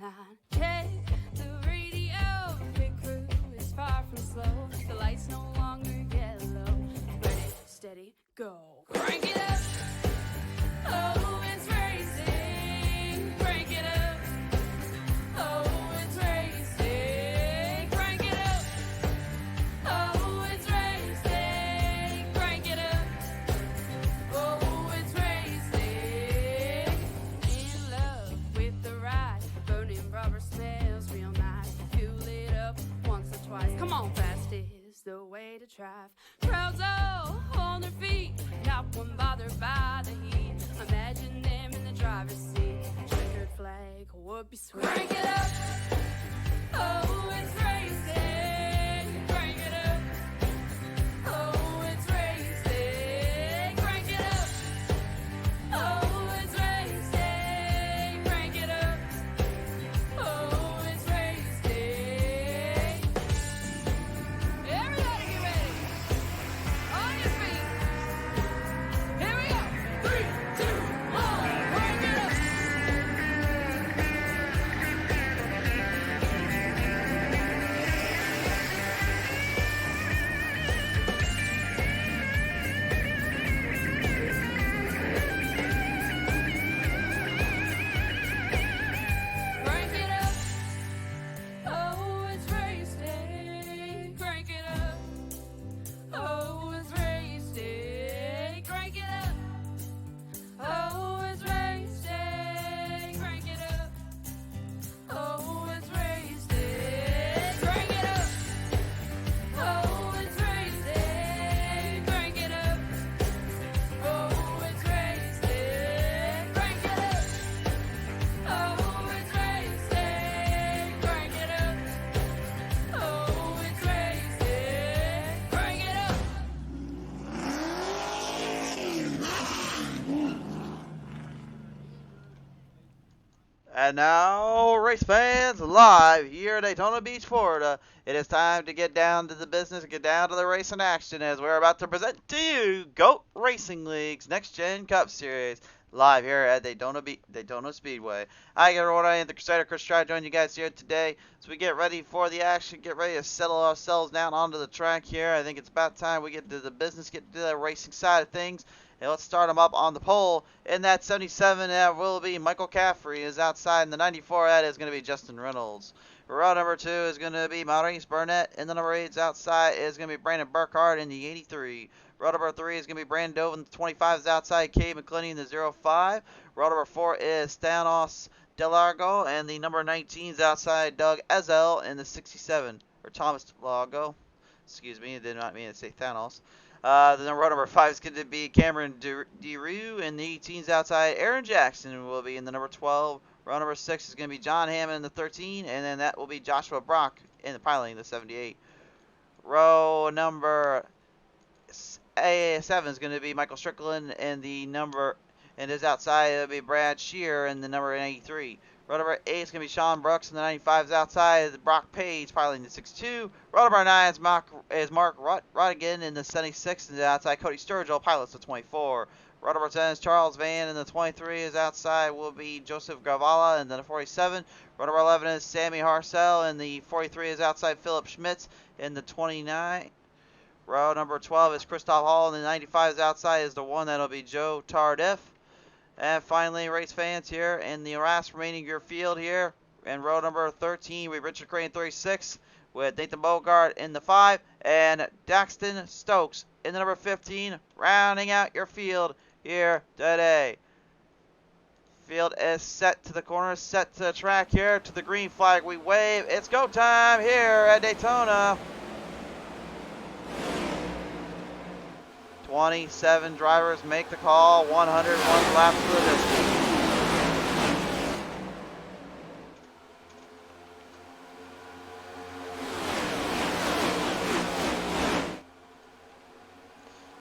line. Check the radio, pit crew is far from slow. The lights no longer yellow. Ready, steady, go. Crank it up. Oh, it's racing. Crank it up. Oh, it's racing. Crank it up. Oh, it's racing. Crank it up. Oh, it's racing. In love with the ride. Burning rubber smells real nice. Fuel it up once or twice. Come on, fast is the way to drive. Crowds all on their feet, not one bothered by the heat. Imagine them in the driver's seat. Checkered flag would be sweet. Crank it up. Oh, it's racing. Crank it up. Oh, it's racing. Crank it up. Oh, it's racing. Crank it up. Oh, it's racing. Everybody get ready. On your feet. Here we go. 3, 2, 1. Crank it up. Crank it up. Oh, it's racing. Crank it up. Oh, it's racing. Crank it up. Oh, it's racing. Crank it up. Oh, it's racing. Crank it up. Oh, it's racing. Crank it up. Oh, it's racing. Crank it up. Oh, it's racing. Crank it up. Oh, it's racing. Crank it up. And now, race fans, live here at Daytona Beach, Florida. It is time to get down to the business, get down to the racing action as we're about to present to you GOAT Racing League's Next Gen Cup Series, live here at Daytona Speedway. Hi everyone, I am the Crusader Chris Stride, joining you guys here today as we get ready for the action, get ready to settle ourselves down onto the track here. I think it's about time we get to the business, get to the racing side of things. And let's start them up on the pole. In that 77, that will be Michael Caffrey is outside. In the 94, that is going to be Justin Reynolds. Row number 2 is going to be Maurice Burnett. In the number 8 is outside is going to be Brandon Burkhardt in the 83. Row number 3 is going to be Brandon Dove. In the 25 is outside Cade McClinney in the 05. Row number 4 is Thanos Delargo. And the number 19 is outside Doug Ezel in the 67. Or Thomas Delargo. Excuse me, I did not mean to say Thanos. The row number 5 is going to be Cameron DeRue, and the 18's outside Aaron Jackson will be in the number 12. Row number 6 is going to be John Hammond in the 13, and then that will be Joshua Brock in the piloting the 78. Row number 7 is going to be Michael Strickland, and his outside it'll be Brad Shear in the number 83. Row number 8 is going to be Sean Brooks, and the 95 is outside Brock Page, piloting the 62. Row number 9 is Mark Rodigan in the 76, and outside Cody Sturgill, pilots the 24. Row number 10 is Charles Van, and the 23 is outside will be Joseph Gavala, and then the 47. Row number 11 is Sammy Harcel, and the 43 is outside Philip Schmitz in the 29. Row number 12 is Christoph Hall, and the 95 is outside is the one that'll be Joe Tardif. And finally, race fans here in the last remaining your field here, in row number 13 with Richard Crane 36, with Nathan Bogart in the 5, and Daxton Stokes in the number 15, rounding out your field here today. Field is set to the corner, set to the track here, to the green flag we wave. It's go time here at Daytona. 27 drivers make the call, 101 laps for the distance.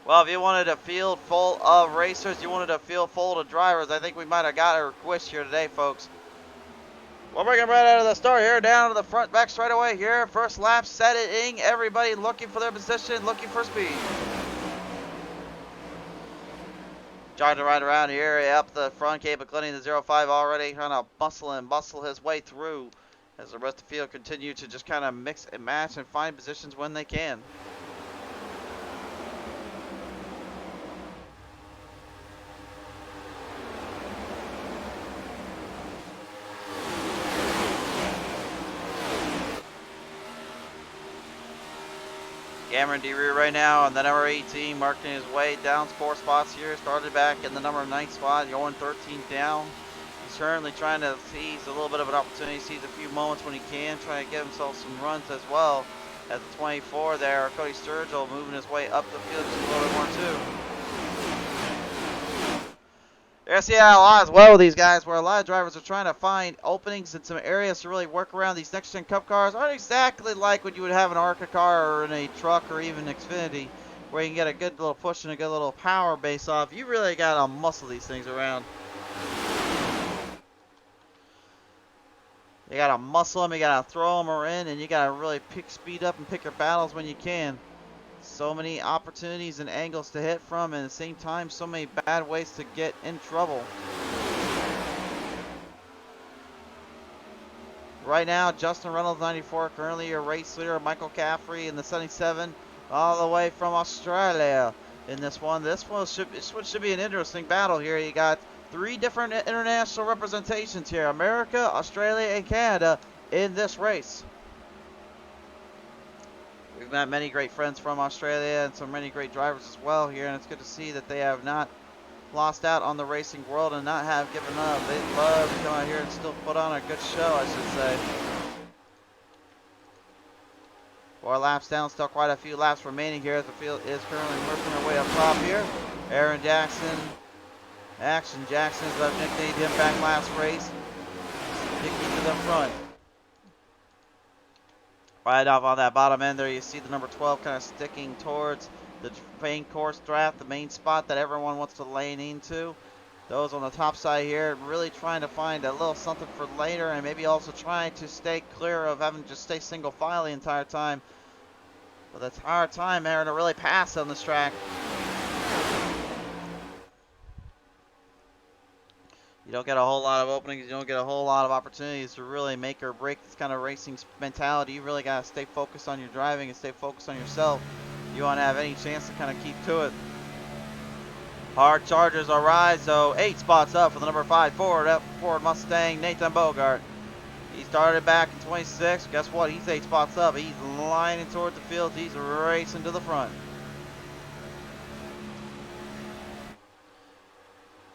Well, if you wanted a field full of racers, you wanted a field full of drivers, I think we might have got a request here today, folks. We'll bring them right out of the start here, down to the front back straight away here. First lap setting, everybody looking for their position, looking for speed. Trying to ride around here up the front, Cape McClenny, the 05 already trying to bustle his way through as the rest of the field continue to just kind of mix and match and find positions when they can. Cameron DeRue right now on the number 18, marking his way down 4 spots here. Started back in the number 9 spot, going 13th down. He's currently trying to seize a little bit of an opportunity, seize a few moments when he can, trying to get himself some runs as well. At the 24 there, Cody Sturgill moving his way up the field just a little bit more too. You're going to see a lot as well with these guys, where a lot of drivers are trying to find openings in some areas to really work around these next-gen Cup cars. Aren't exactly like what you would have in an ARCA car or in a truck or even Xfinity, where you can get a good little push and a good little power base off. You really got to muscle these things around. You got to muscle them, you got to throw them in, and you got to really pick speed up and pick your battles when you can. So many opportunities and angles to hit from, and at the same time, so many bad ways to get in trouble. Right now, Justin Reynolds, 94, currently your race leader. Michael Caffrey in the 77, all the way from Australia in this one. This one should be an interesting battle here. You got 3 different international representations here: America, Australia, and Canada in this race. We've met many great friends from Australia and so many great drivers as well here, and it's good to see that they have not lost out on the racing world and not have given up. They love to come out here and still put on a good show, I should say. 4 laps down, still quite a few laps remaining here as the field is currently working their way up top here. Aaron Jackson, Action Jackson, as I've nicknamed him back last race, sticking to the front. Right off on that bottom end there, you see the number 12 kind of sticking towards the main course draft, the main spot that everyone wants to lane into. Those on the top side here really trying to find a little something for later, and maybe also trying to stay clear of having to just stay single file the entire time. But it's a hard time there to really pass on this track. You don't get a whole lot of openings. You don't get a whole lot of opportunities to really make or break this kind of racing mentality. You really got to stay focused on your driving and stay focused on yourself. You want to have any chance to kind of keep to it. Hard chargers are rise, though. 8 spots up for the number 5 Ford Mustang, Nathan Bogart. He started back in 26. Guess what? He's 8 spots up. He's lining toward the field. He's racing to the front.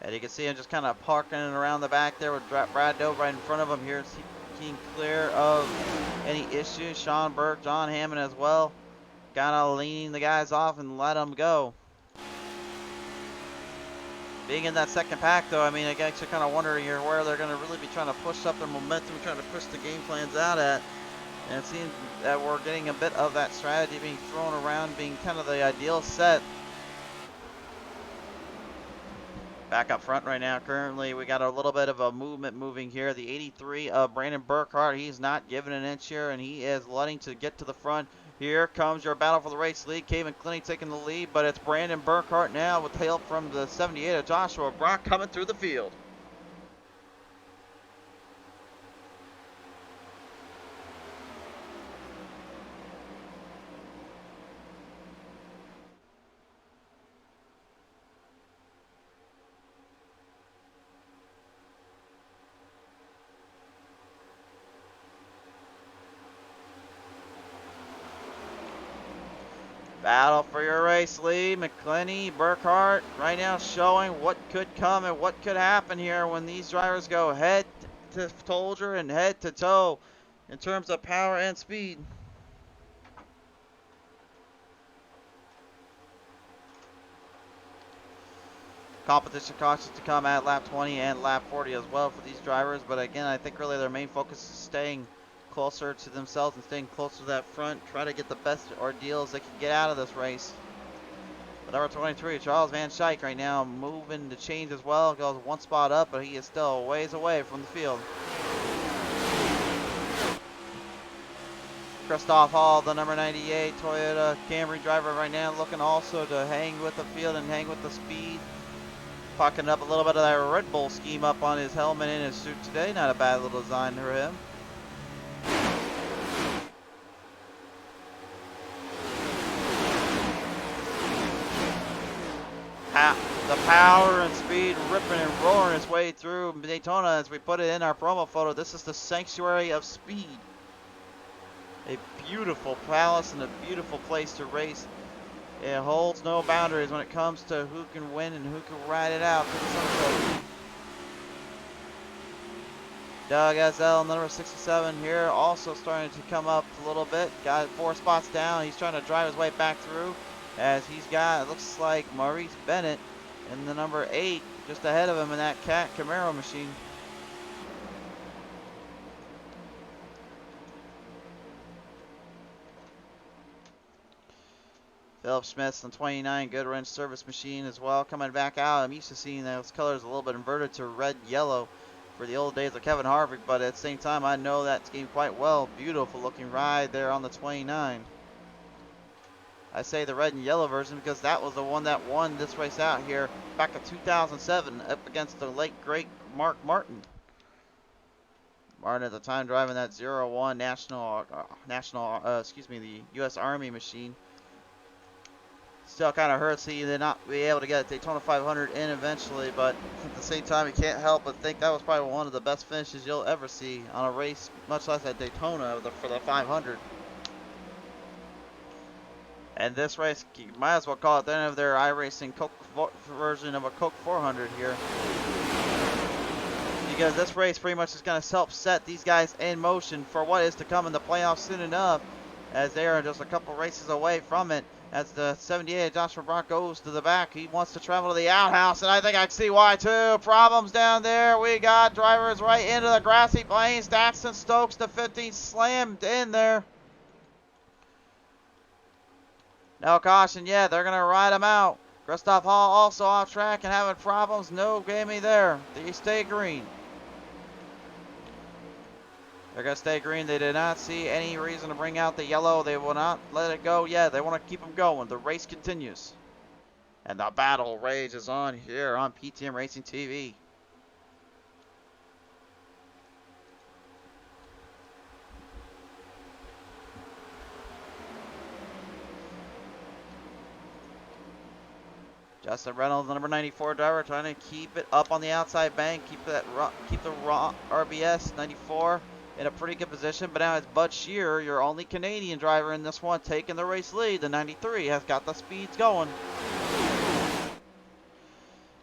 And you can see him just kind of parking around the back there with Brad Doe right in front of him here, keeping clear of any issues. Sean Burke, John Hammond as well, kind of leaning the guys off and let them go. Being in that second pack, though, I mean, I guess you're kind of wondering here where they're going to really be trying to push up their momentum, trying to push the game plans out at. And it seems that we're getting a bit of that strategy being thrown around, being kind of the ideal set. Back up front right now, currently, we got a little bit of a movement moving here. The 83 of Brandon Burkhart, he's not giving an inch here, and he is letting to get to the front. Here comes your battle for the race lead. Caven Clinty taking the lead, but it's Brandon Burkhart now with help from the 78 of Joshua Brock coming through the field. Battle for your race lead. McClenny, Burkhart right now showing what could come and what could happen here when these drivers go head to shoulder and head to toe in terms of power and speed. Competition cautions to come at lap 20 and lap 40 as well for these drivers, but again, I think really their main focus is staying closer to themselves and staying closer to that front, try to get the best ordeals they can get out of this race. But number 23, Charles Van Schaik right now moving to change as well, goes 1 spot up, but he is still a ways away from the field. Christoph Hall, the number 98 Toyota Camry driver right now, looking also to hang with the field and hang with the speed. Pocketing up a little bit of that Red Bull scheme up on his helmet and his suit today. Not a bad little design for him. The power and speed ripping and roaring its way through Daytona as we put it in our promo photo. This is the Sanctuary of Speed. A beautiful palace and a beautiful place to race. It holds no boundaries when it comes to who can win and who can ride it out. Doug SL, number 67 here, also starting to come up a little bit. Got 4 spots down. He's trying to drive his way back through as he's got, it looks like, Maurice Bennett in the number 8 just ahead of him in that Cat Camaro machine. Philip Smith's in 29, good wrench service machine as well. Coming back out, I'm used to seeing those colors a little bit inverted to red, yellow for the old days of Kevin Harvick, but at the same time, I know that scheme quite well. Beautiful looking ride there on the 29. I say the red and yellow version because that was the one that won this race out here back in 2007 up against the late great Mark Martin. Martin at the time driving that 01 the U.S. Army machine. Still kind of hurts he did not be able to get a Daytona 500 in eventually, but at the same time, you can't help but think that was probably one of the best finishes you'll ever see on a race, much less at Daytona for the 500. And this race, you might as well call it the end of their iRacing Coke version of a Coke 400 here. Because this race pretty much is going to help set these guys in motion for what is to come in the playoffs soon enough, as they are just a couple races away from it. As the 78 Joshua Brock goes to the back, he wants to travel to the outhouse, and I think I can see why too. Problems down there. We got drivers right into the grassy plains. Daxton Stokes, the 15, slammed in there. No caution yet. They're going to ride him out. Christoph Hall also off track and having problems. No gimme there. They stay green. They're going to stay green. They did not see any reason to bring out the yellow. They will not let it go yet. They want to keep them going. The race continues. And the battle rages on here on PTM Racing TV. Justin Reynolds, the number 94 driver, trying to keep it up on the outside bank, keep the raw RBS 94 in a pretty good position. But now it's Bud Shearer, your only Canadian driver in this one, taking the race lead. The 93 has got the speeds going.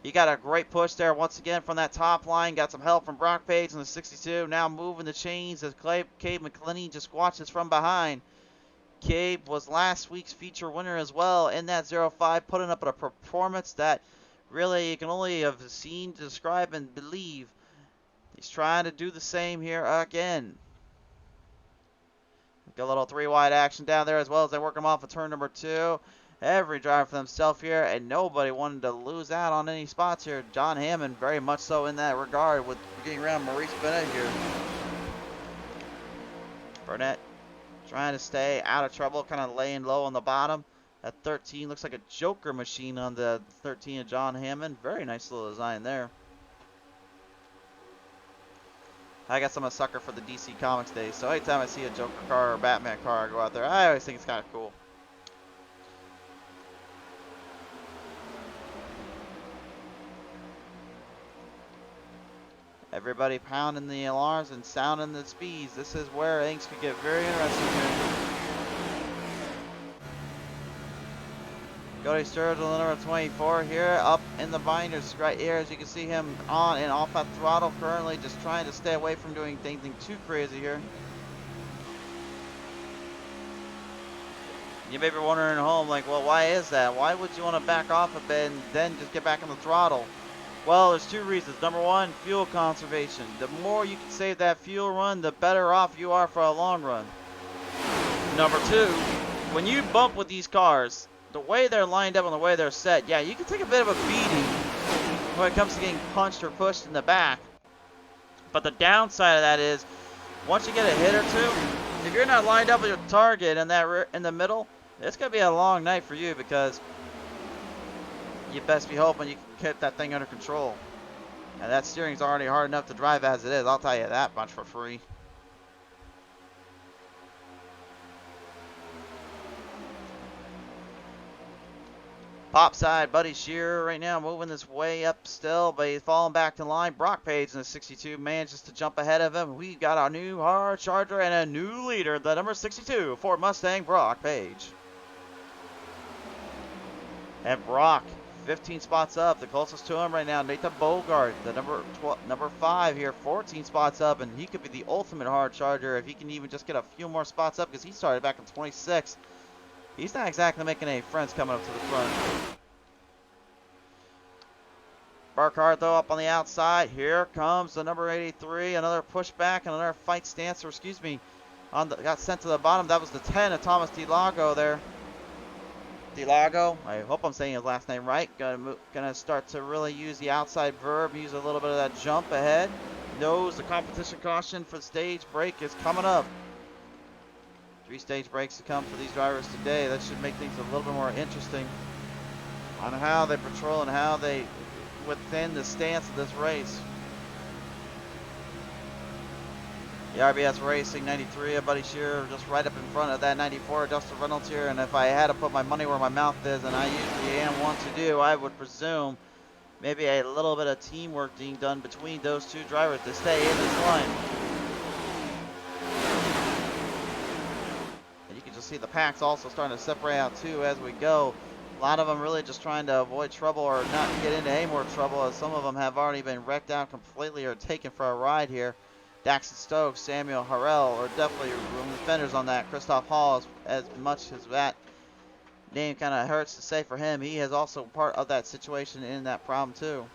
He got a great push there once again from that top line. Got some help from Brock Page in the 62. Now moving the chains as Cade McClinney just watches from behind. Cabe was last week's feature winner as well in that 05, putting up a performance that really you can only have seen, describe, and believe. He's trying to do the same here again. Got a little 3-wide action down there as well as they work him off of turn number 2. Every driver for themselves here, and nobody wanted to lose out on any spots here. John Hammond very much so in that regard with getting around Maurice Bennett here. Burnett trying to stay out of trouble, kind of laying low on the bottom. At 13, looks like a Joker machine on the 13 of John Hammond. Very nice little design there. I guess I'm a sucker for the DC Comics days, so anytime I see a Joker car or a Batman car go out there, I always think it's kind of cool. Everybody pounding the alarms and sounding the speeds. This is where things could get very interesting here. Cody Sturgill, the number 24 here, up in the binders right here. As you can see him on and off that throttle currently, just trying to stay away from doing anything too crazy here. You may be wondering at home, like, well, why is that? Why would you want to back off a bit and then just get back on the throttle? Well, there's 2 reasons. Number 1, fuel conservation. The more you can save that fuel run, the better off you are for a long run. Number 2, when you bump with these cars, the way they're lined up and the way they're set, yeah, you can take a bit of a beating when it comes to getting punched or pushed in the back. But the downside of that is, once you get a hit or two, if you're not lined up with your target in the middle, it's going to be a long night for you because you best be hoping you can get that thing under control. And that steering's already hard enough to drive as it is. I'll tell you that much for free. Pop side, Buddy Shearer right now moving his way up still, but he's falling back to line. Brock Page in the 62 manages to jump ahead of him. We got a new hard charger and a new leader, the number 62 Ford Mustang, Brock Page. And Brock, 15 spots up. The closest to him right now, Nathan Bogart, the number 5 here, 14 spots up, and he could be the ultimate hard charger if he can even just get a few more spots up because he started back in 26. He's not exactly making any friends coming up to the front. Burkhardt, though, up on the outside. Here comes the number 83. Another pushback and another fight stance, or excuse me, got sent to the bottom. That was the 10 of Thomas DeLago there. DeLago, I hope I'm saying his last name right. Gonna start to really use the outside verb, use a little bit of that jump ahead. Knows the competition caution for the stage break is coming up. 3 stage breaks to come for these drivers today. That should make things a little bit more interesting on how they patrol and how they within the stance of this race. The RBS Racing 93 of Buddy Shearer just right up in front of that 94 Dustin Reynolds here. And if I had to put my money where my mouth is, and I usually am one to do, I would presume maybe a little bit of teamwork being done between those two drivers to stay in this line. See the packs also starting to separate out too as we go. A lot of them really just trying to avoid trouble or not get into any more trouble, as some of them have already been wrecked out completely or taken for a ride here. Daxton Stokes, Samuel Harrell, or definitely room defenders on that. Christoph Hall, as much as that name kind of hurts to say for him, he is also part of that situation in that problem too.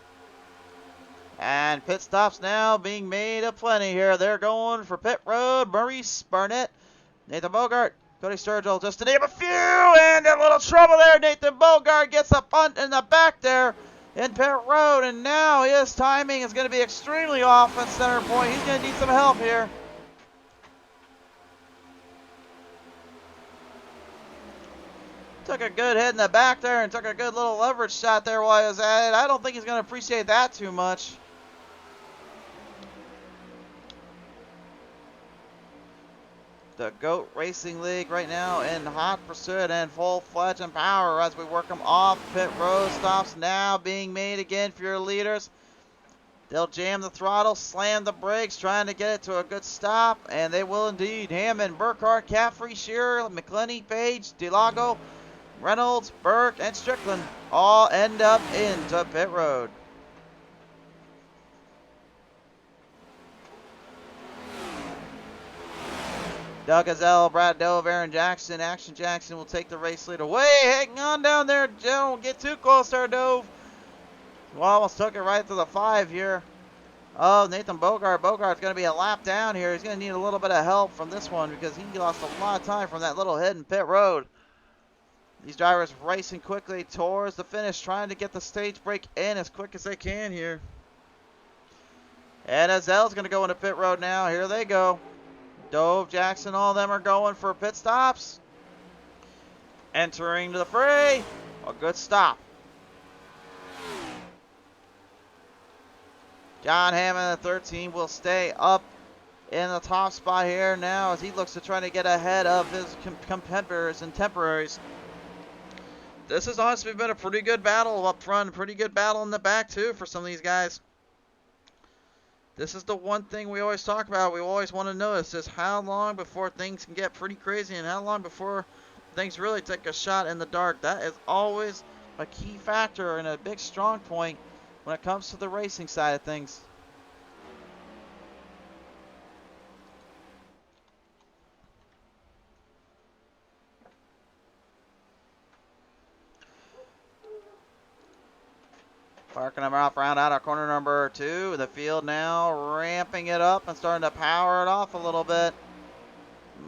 And pit stops now being made aplenty here. They're going for pit road. Maurice Barnett, Nathan Bogart, Cody Sturgill, just to name a few, and a little trouble there. Nathan Bogart gets a punt in the back there in pit road, and now his timing is going to be extremely off at center point. He's going to need some help here. Took a good hit in the back there and took a good little leverage shot there while he was at it. I don't think he's going to appreciate that too much. The GOAT Racing League right now in hot pursuit and full-fledged power as we work them off. Pit road stops now being made again for your leaders. They'll jam the throttle, slam the brakes, trying to get it to a good stop, and they will indeed. Hammond, Burkhardt, Caffrey, Shearer, McClenny, Page, DeLago, Reynolds, Burke, and Strickland all end up into pit road. Doug Gazelle, Brad Dove, Aaron Jackson. Action Jackson will take the race lead away. Hang on down there. Don't get too close there, Dove. Well, almost took it right to the 5 here. Oh, Nathan Bogart. Bogart's going to be a lap down here. He's going to need a little bit of help from this one because he lost a lot of time from that little hit in pit road. These drivers racing quickly towards the finish, trying to get the stage break in as quick as they can here. And Azel's going to go into pit road now. Here they go. Dove, Jackson, all of them are going for pit stops. Entering the fray. A good stop. John Hammond, the 13, will stay up in the top spot here now as he looks to try to get ahead of his competitors and temporaries. This has honestly been a pretty good battle up front, a pretty good battle in the back too for some of these guys. This is the one thing we always talk about. We always want to know is how long before things can get pretty crazy and how long before things really take a shot in the dark. That is always a key factor and a big strong point when it comes to the racing side of things. Parking them off round out our corner number 2. The field now ramping it up and starting to power it off a little bit.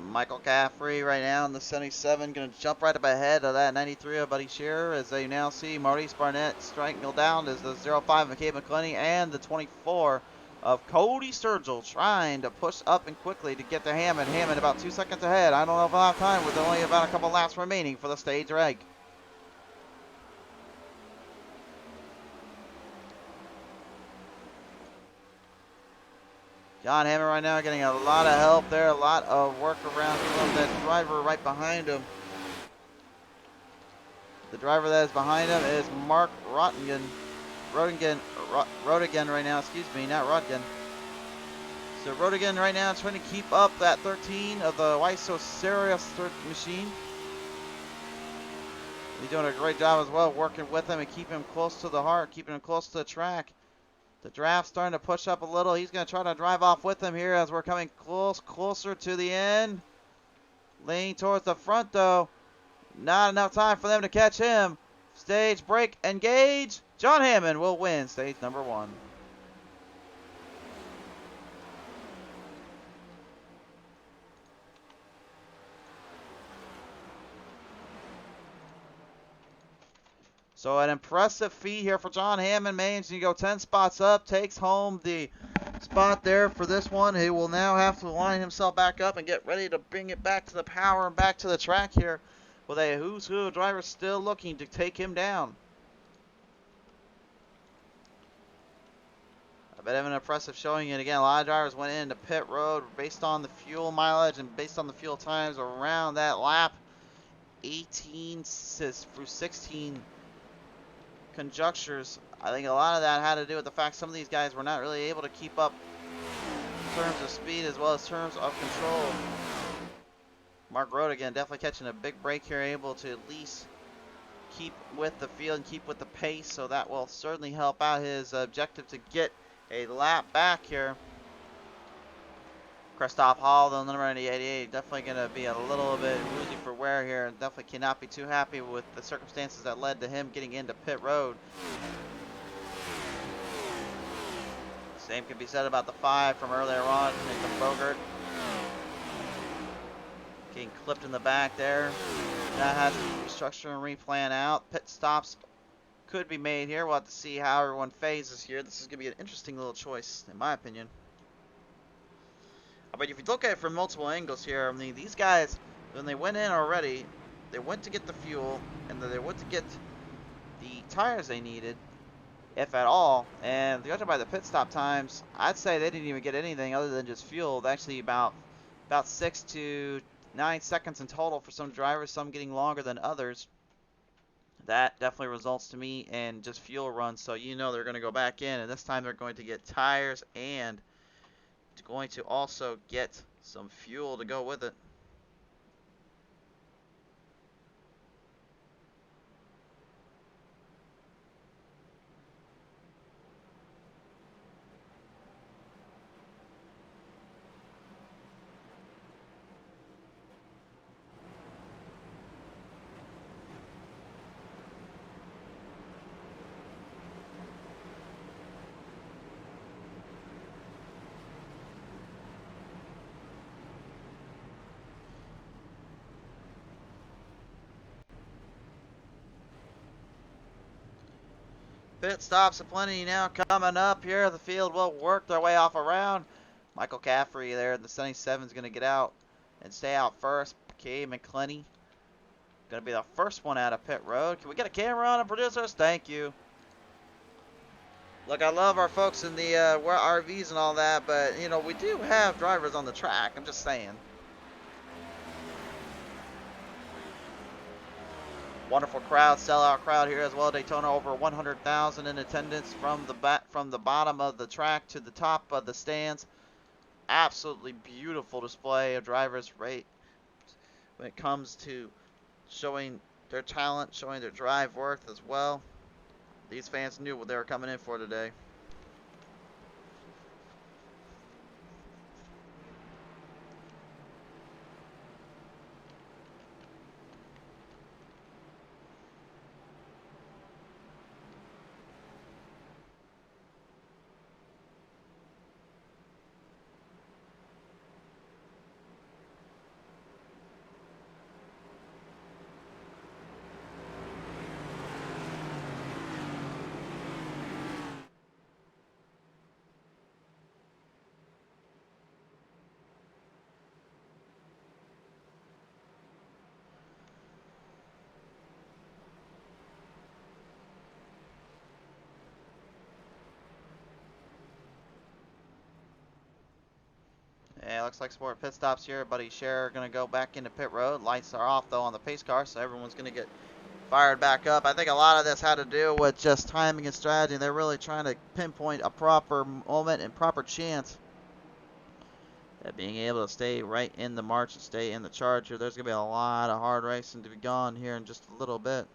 Michael Caffrey right now in the 77 going to jump right up ahead of that 93 of Buddy Shearer as they now see Maurice Barnett striking down as the 05 McCabe McClenny and the 24 of Cody Sturgill trying to push up and quickly to get to Hammond. Hammond about 2 seconds ahead. I don't know if I'll have time with only about a couple laps remaining for the stage reg. John Hammond right now getting a lot of help there, a lot of work around from that driver right behind him. The driver that is behind him is Mark Rottigan. Rodigan right now, excuse me, not Rottigan. So Rodigan right now trying to keep up that 13 of the Wyso Serious machine. He's doing a great job as well, working with him and keeping him close to the heart, keeping him close to the track. The draft's starting to push up a little. He's going to try to drive off with him here as we're coming closer to the end. Leaning towards the front, though. Not enough time for them to catch him. Stage break, engage. John Hammond will win stage number 1. So an impressive feat here for John Hammond. Managing to go 10 spots up. Takes home the spot there for this one. He will now have to line himself back up and get ready to bring it back to the power and back to the track here. With a who's who driver still looking to take him down. A bit of an impressive showing. And again, a lot of drivers went into pit road based on the fuel mileage and based on the fuel times around that lap 18 through 16 conjunctures. I think a lot of that had to do with the fact some of these guys were not really able to keep up in terms of speed as well as terms of control. Mark Rodigan definitely catching a big break here, able to at least keep with the field and keep with the pace, so that will certainly help out his objective to get a lap back here. Christoph Hall, the number 88, definitely going to be a little bit woozy for wear here, and definitely cannot be too happy with the circumstances that led to him getting into pit road. Same can be said about the 5 from earlier on, Nathan Bogert. Getting clipped in the back there. That has to restructure and replan out. Pit stops could be made here. We'll have to see how everyone phases here. This is going to be an interesting little choice, in my opinion. But if you look at it from multiple angles here, I mean, these guys, when they went in already, they went to get the fuel, and then they went to get the tires they needed, if at all. And judging by the pit stop times, I'd say they didn't even get anything other than just fuel. Actually, about 6 to 9 seconds in total for some drivers, some getting longer than others. That definitely results to me in just fuel runs, so you know they're going to go back in, and this time they're going to get tires and going to also get some fuel to go with it. Pit stops aplenty now coming up here. The field will work their way off around. Michael Caffrey there in the 77 is going to get out and stay out first. Kay McClenny going to be the first one out of pit road. Can we get a camera on it, producers? Thank you. Look, I love our folks in the RVs and all that, but, you know, we do have drivers on the track. I'm just saying. Wonderful crowd, sellout crowd here as well. Daytona over 100,000 in attendance from the bottom of the track to the top of the stands. Absolutely beautiful display of drivers rate when it comes to showing their talent, showing their drive worth as well. These fans knew what they were coming in for today. And it looks like some more pit stops here. Buddy Scherer going to go back into pit road. Lights are off, though, on the pace car, so everyone's going to get fired back up. I think a lot of this had to do with just timing and strategy. They're really trying to pinpoint a proper moment and proper chance at being able to stay right in the march and stay in the charge here. There's going to be a lot of hard racing to be gone here in just a little bit.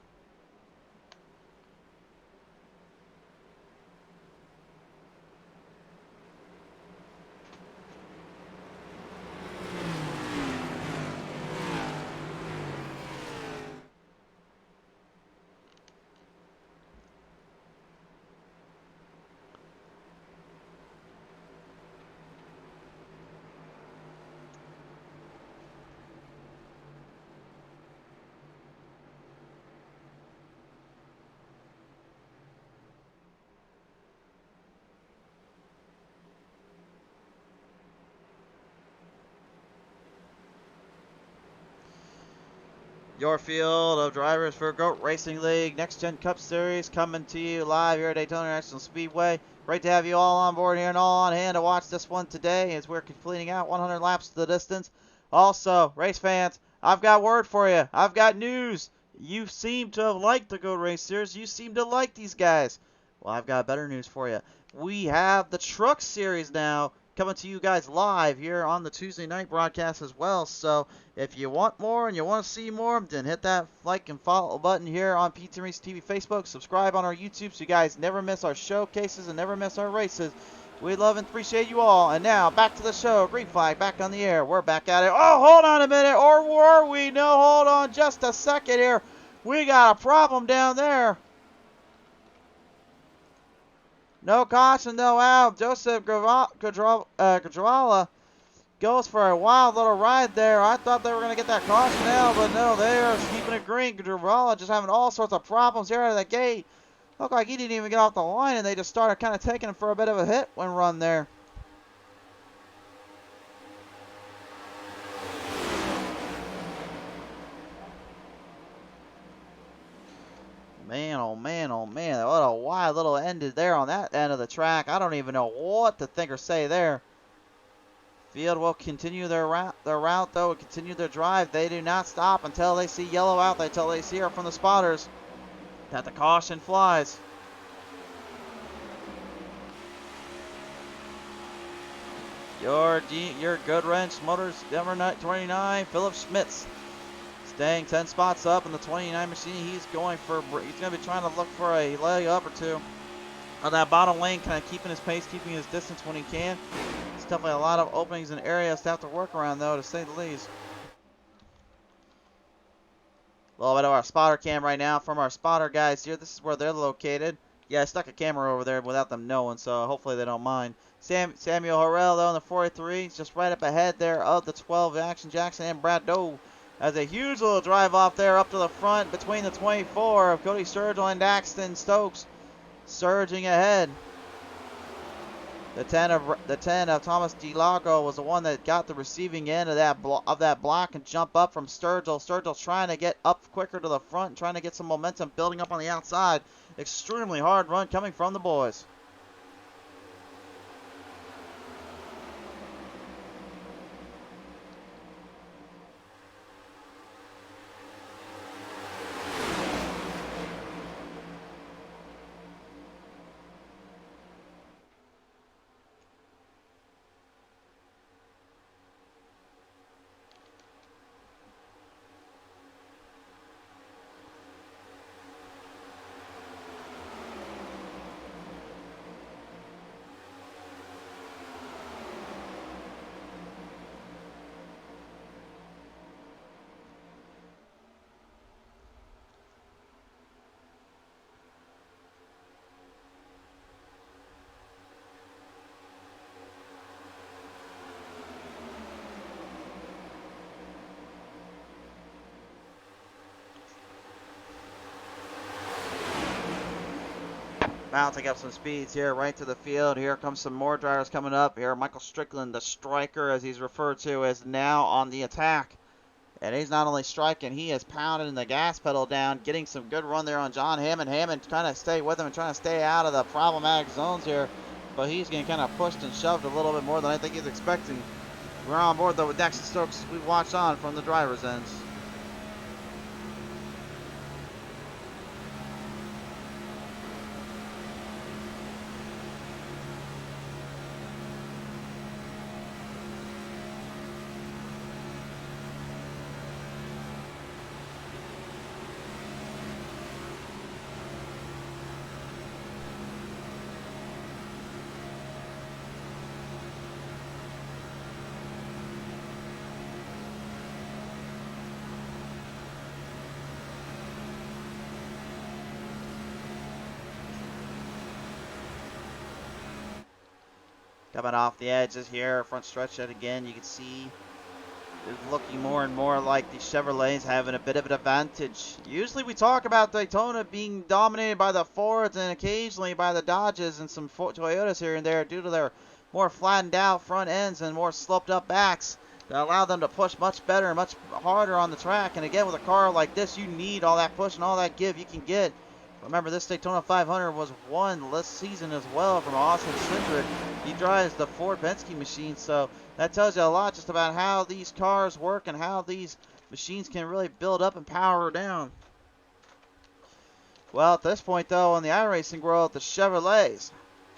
Your field of drivers for GOAT Racing League Next Gen Cup Series coming to you live here at Daytona International Speedway. Great to have you all on board here and all on hand to watch this one today as we're completing out 100 laps to the distance. Also, race fans, I've got word for you. I've got news. You seem to have liked the GOAT Race Series. You seem to like these guys. Well, I've got better news for you. We have the Truck Series now coming to you guys live here on the Tuesday night broadcast as well. So if you want more and you want to see more, then hit that like and follow button here on PT Racing TV Facebook. Subscribe on our YouTube so you guys never miss our showcases and never miss our races. We love and appreciate you all. And now back to the show. Green flag back on the air. We're back at it. Oh, hold on a minute. Or were we? No, hold on just a second here. We got a problem down there. No caution, no out. Joseph Gajrala goes for a wild little ride there. I thought they were going to get that caution out, but no, they are keeping it green. Gajrala just having all sorts of problems here out of the gate. Looked like he didn't even get off the line, and they just started kind of taking him for a bit of a hit when run there. Man, oh man, oh man. What a wild little ended there on that end of the track. I don't even know what to think or say there. Field will continue their route though, will continue their drive. They do not stop until they see yellow out, until they see her from the spotters that the caution flies. Your Goodwrench Motors number 29, Philip Schmitz. Staying 10 spots up in the 29 machine. He's going to be trying to look for a leg up or two on that bottom lane, kind of keeping his pace, keeping his distance when he can. It's definitely a lot of openings and areas to have to work around, though, to say the least. A little bit of our spotter cam right now from our spotter guys here. This is where they're located. Yeah, I stuck a camera over there without them knowing, so hopefully they don't mind. Samuel Harrell, though, in the 43, is just right up ahead there of the 12, Action Jackson and Brad Doe. Has a huge little drive off there up to the front between the 24 of Cody Sturgill and Daxton Stokes, surging ahead. The 10 of Thomas DeLago was the one that got the receiving end of that block and jump up from Sturgill. Sturgill trying to get up quicker to the front, trying to get some momentum building up on the outside. Extremely hard run coming from the boys. Mounting up some speeds here right to the field. Here comes some more drivers coming up. Here, Michael Strickland, the striker, as he's referred to, is now on the attack. And he's not only striking, he is pounding the gas pedal down, getting some good run there on John Hammond. Hammond trying to stay with him and trying to stay out of the problematic zones here. But he's getting kind of pushed and shoved a little bit more than I think he's expecting. We're on board though with Dax and Stokes. We watch on from the driver's ends. Coming off the edges here, front stretch yet again, you can see it's looking more and more like the Chevrolets having a bit of an advantage. Usually we talk about Daytona being dominated by the Fords and occasionally by the Dodges and some Toyotas here and there due to their more flattened out front ends and more sloped up backs that allow them to push much better and much harder on the track. And again, with a car like this, you need all that push and all that give you can get. Remember, this Daytona 500 was won this season as well from Austin Cindric. He drives the Ford Penske machine, so that tells you a lot just about how these cars work and how these machines can really build up and power down. Well, at this point, though, in the iRacing world, the Chevrolets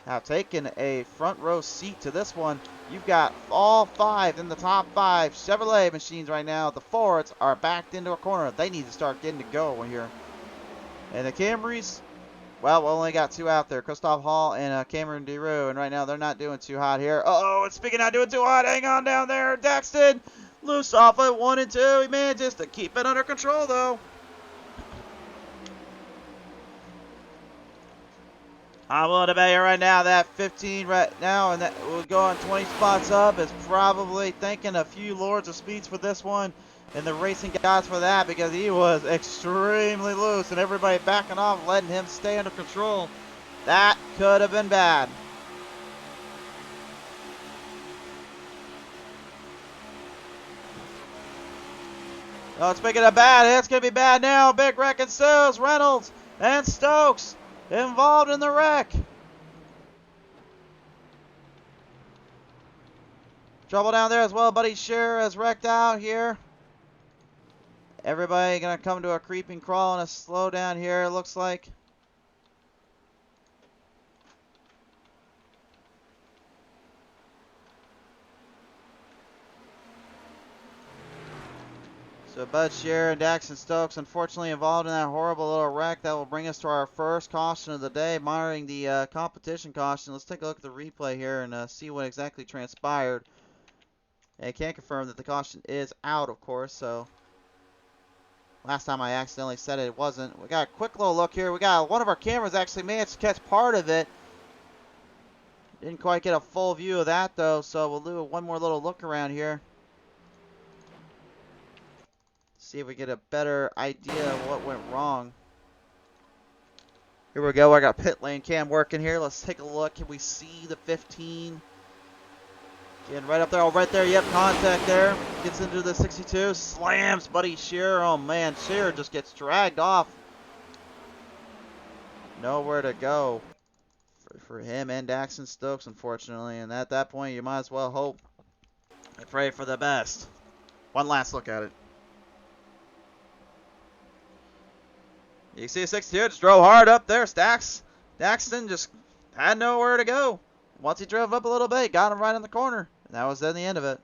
have taken a front row seat to this one. You've got all 5 in the top 5 Chevrolet machines right now. The Fords are backed into a corner. They need to start getting to go here. And the Camrys, well, we only got 2 out there, Christoph Hall and Cameron DeRue, and right now they're not doing too hot here. Uh-oh, and speaking of not doing too hot, hang on down there, Daxton, loose off at 1 and 2. He manages to keep it under control, though. I'm willing to bet you right now that 15 right now, and that will go on 20 spots up, is probably thanking a few Lords of Speeds for this one. And the racing gods for that, because he was extremely loose and everybody backing off, letting him stay under control. That could have been bad. Oh, speaking of bad, it's going to be bad now. Big wreck ensues. Reynolds and Stokes involved in the wreck. Trouble down there as well. Buddy Scherer is wrecked out here. Everybody gonna come to a creeping crawl and a slow down here, it looks like. So Bud Scherer and Daxton Stokes unfortunately involved in that horrible little wreck. That will bring us to our first caution of the day, monitoring the competition caution. Let's take a look at the replay here and see what exactly transpired. I can't confirm that the caution is out, of course, so last time I accidentally said it wasn't. We got a quick little look here. We got one of our cameras actually managed to catch part of it. Didn't quite get a full view of that though, so we'll do one more little look around here. See if we get a better idea of what went wrong. Here we go. I got pit lane cam working here. Let's take a look. Can we see the 15? Getting right up there. Oh, right there. Yep, contact there. Gets into the 62. Slams Buddy Scherer. Oh, man. Scherer just gets dragged off. Nowhere to go for him and Daxton Stokes, unfortunately. And at that point, you might as well hope and pray for the best. One last look at it. You see a 62. Just drove hard up there. Daxton just had nowhere to go. Once he drove up a little bit, got him right in the corner. And that was then the end of it.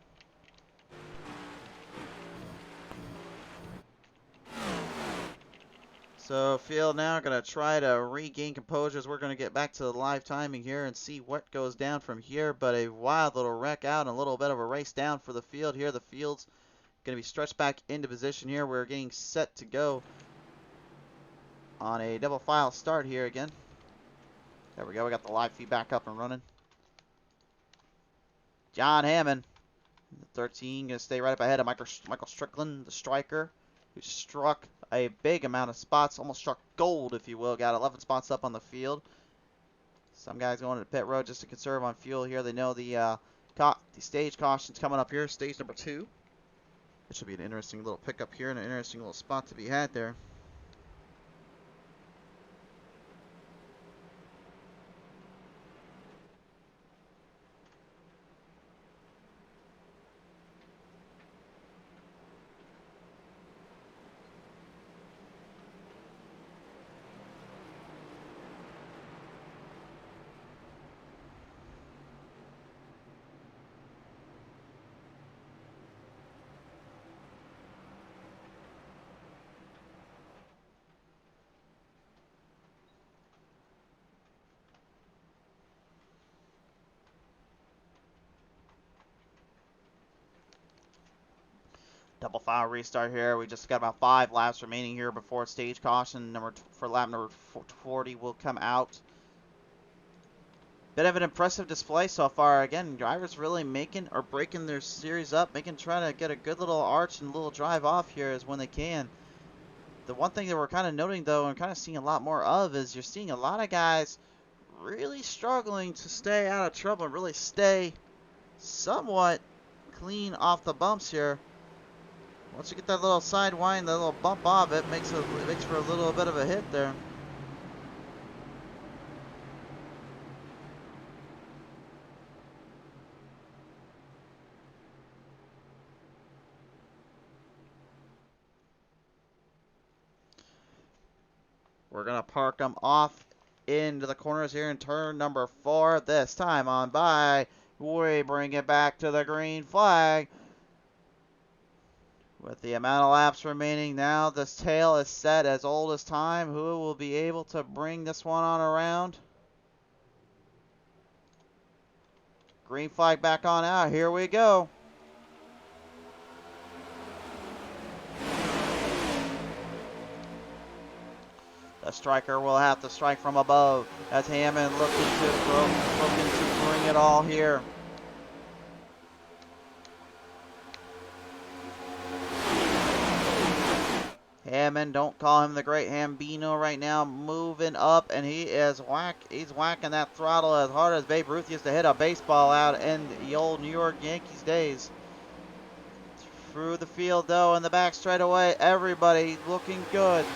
So field now going to try to regain composure as we're going to get back to the live timing here and see what goes down from here. But a wild little wreck out and a little bit of a race down for the field here. The field's going to be stretched back into position here. We're getting set to go on a double file start here again. There we go. We got the live feed back up and running. John Hammond, 13, going to stay right up ahead of Michael Strickland, the striker, who struck a big amount of spots, almost struck gold, if you will. Got 11 spots up on the field. Some guys going to the pit road just to conserve on fuel here. They know the stage caution's coming up here, stage number 2. It should be an interesting little pickup here and an interesting little spot to be had there. Double file restart here. We just got about 5 laps remaining here before stage caution for lap number 40 will come out. Bit of an impressive display so far. Again, drivers really making or breaking their series up, trying to get a good little arch and little drive off here is when they can. The one thing that we're kind of noting though, and kind of seeing a lot more of, is you're seeing a lot of guys really struggling to stay out of trouble and really stay somewhat clean off the bumps here. Once you get that little sidewind, that little bump off, it makes for a little bit of a hit there. We're going to park them off into the corners here in turn number 4. This time on by, we bring it back to the green flag. With the amount of laps remaining now, this tail is set as old as time. Who will be able to bring this one on around? Green flag back on out. Here we go. The striker will have to strike from above as Hammond looking to bring it all here. Hammond, don't call him the great Hambino right now, moving up, and he's whacking that throttle as hard as Babe Ruth used to hit a baseball out in the old New York Yankees days. Through the field though, in the back straightaway, everybody looking good.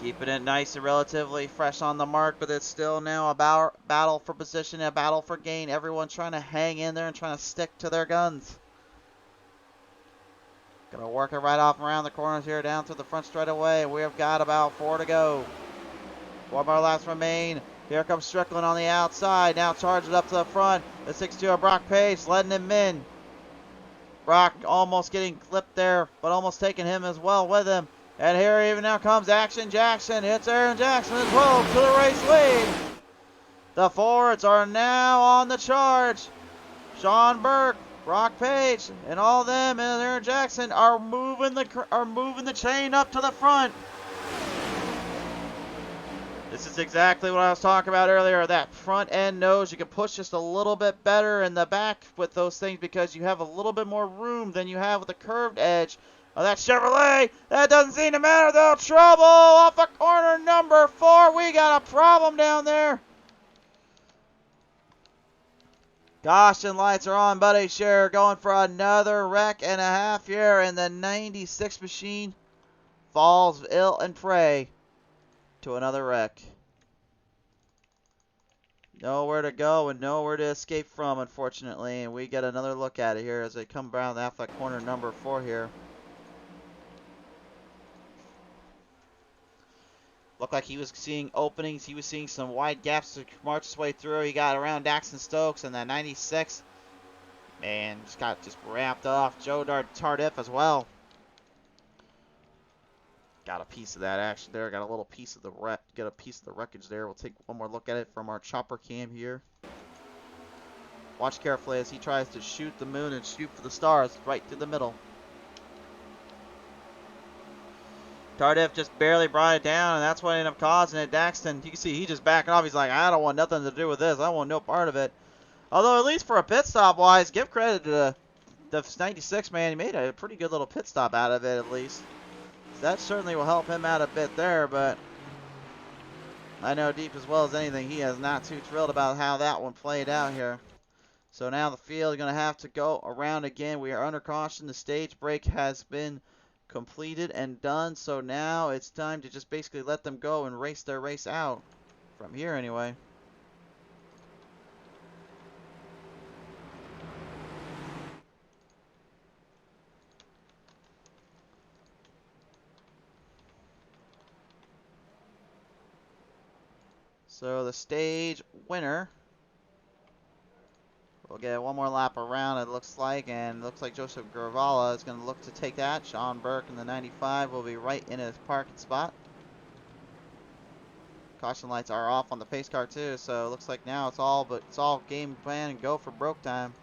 Keeping it nice and relatively fresh on the mark, but it's still now a battle for position, a battle for gain. Everyone trying to hang in there and trying to stick to their guns. Gonna work it right off around the corners here, down through the front straightaway. We've got about 4 to go. 4 more laps remain. Here comes Strickland on the outside. Now charges up to the front. The 6-2 of Brock Page letting him in. Brock almost getting clipped there, but almost taking him as well with him. And here even now comes Action Jackson. It's Aaron Jackson as well to the race lead. The Fords are now on the charge. Sean Burke, Brock Page, and all of them and Aaron Jackson are moving the chain up to the front. This is exactly what I was talking about earlier. That front end nose, you can push just a little bit better in the back with those things because you have a little bit more room than you have with the curved edge. Oh, that Chevrolet, that doesn't seem to matter though. Trouble off of corner number 4. We got a problem down there. Caution lights are on, buddy. Scherer going for another wreck and a half here, and the 96 machine falls ill and prey to another wreck. Nowhere to go and nowhere to escape from, unfortunately, and we get another look at it here as they come around that corner number 4 here. Looked like he was seeing openings. He was seeing some wide gaps to march his way through. He got around Daxton Stokes, and that 96, man, just got wrapped off. Joe Tardif as well. Got a piece of that action there. Got a little piece of the wreckage there. We'll take one more look at it from our chopper cam here. Watch carefully as he tries to shoot the moon and shoot for the stars right through the middle. Tardif just barely brought it down, and that's what ended up causing it. Daxton, you can see he just backing off. He's like, I don't want nothing to do with this. I want no part of it. Although, at least for a pit stop wise, give credit to the 96 man. He made a pretty good little pit stop out of it, at least. That certainly will help him out a bit there, but I know deep as well as anything, he is not too thrilled about how that one played out here. So now the field is going to have to go around again. We are under caution. The stage break has been completed and done, so now it's time to just basically let them go and race their race out from here anyway. So the stage winner will get one more lap around, it looks like, and it looks like Joseph Gravala is going to look to take that. Sean Burke in the 95 will be right in his parking spot. Caution lights are off on the pace car too, so it looks like now it's all game plan and go for broke time.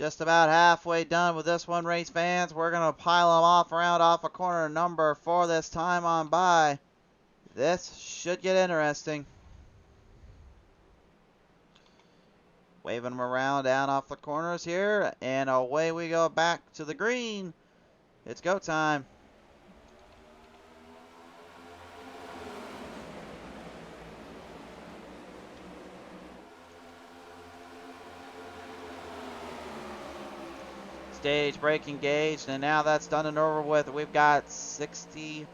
Just about halfway done with this one, race fans. We're going to pile them off around off of corner number 4 this time on by. This should get interesting. Waving them around down off the corners here. And away we go back to the green. It's go time. Stage brake engaged, and now that's done and over with. We've got 60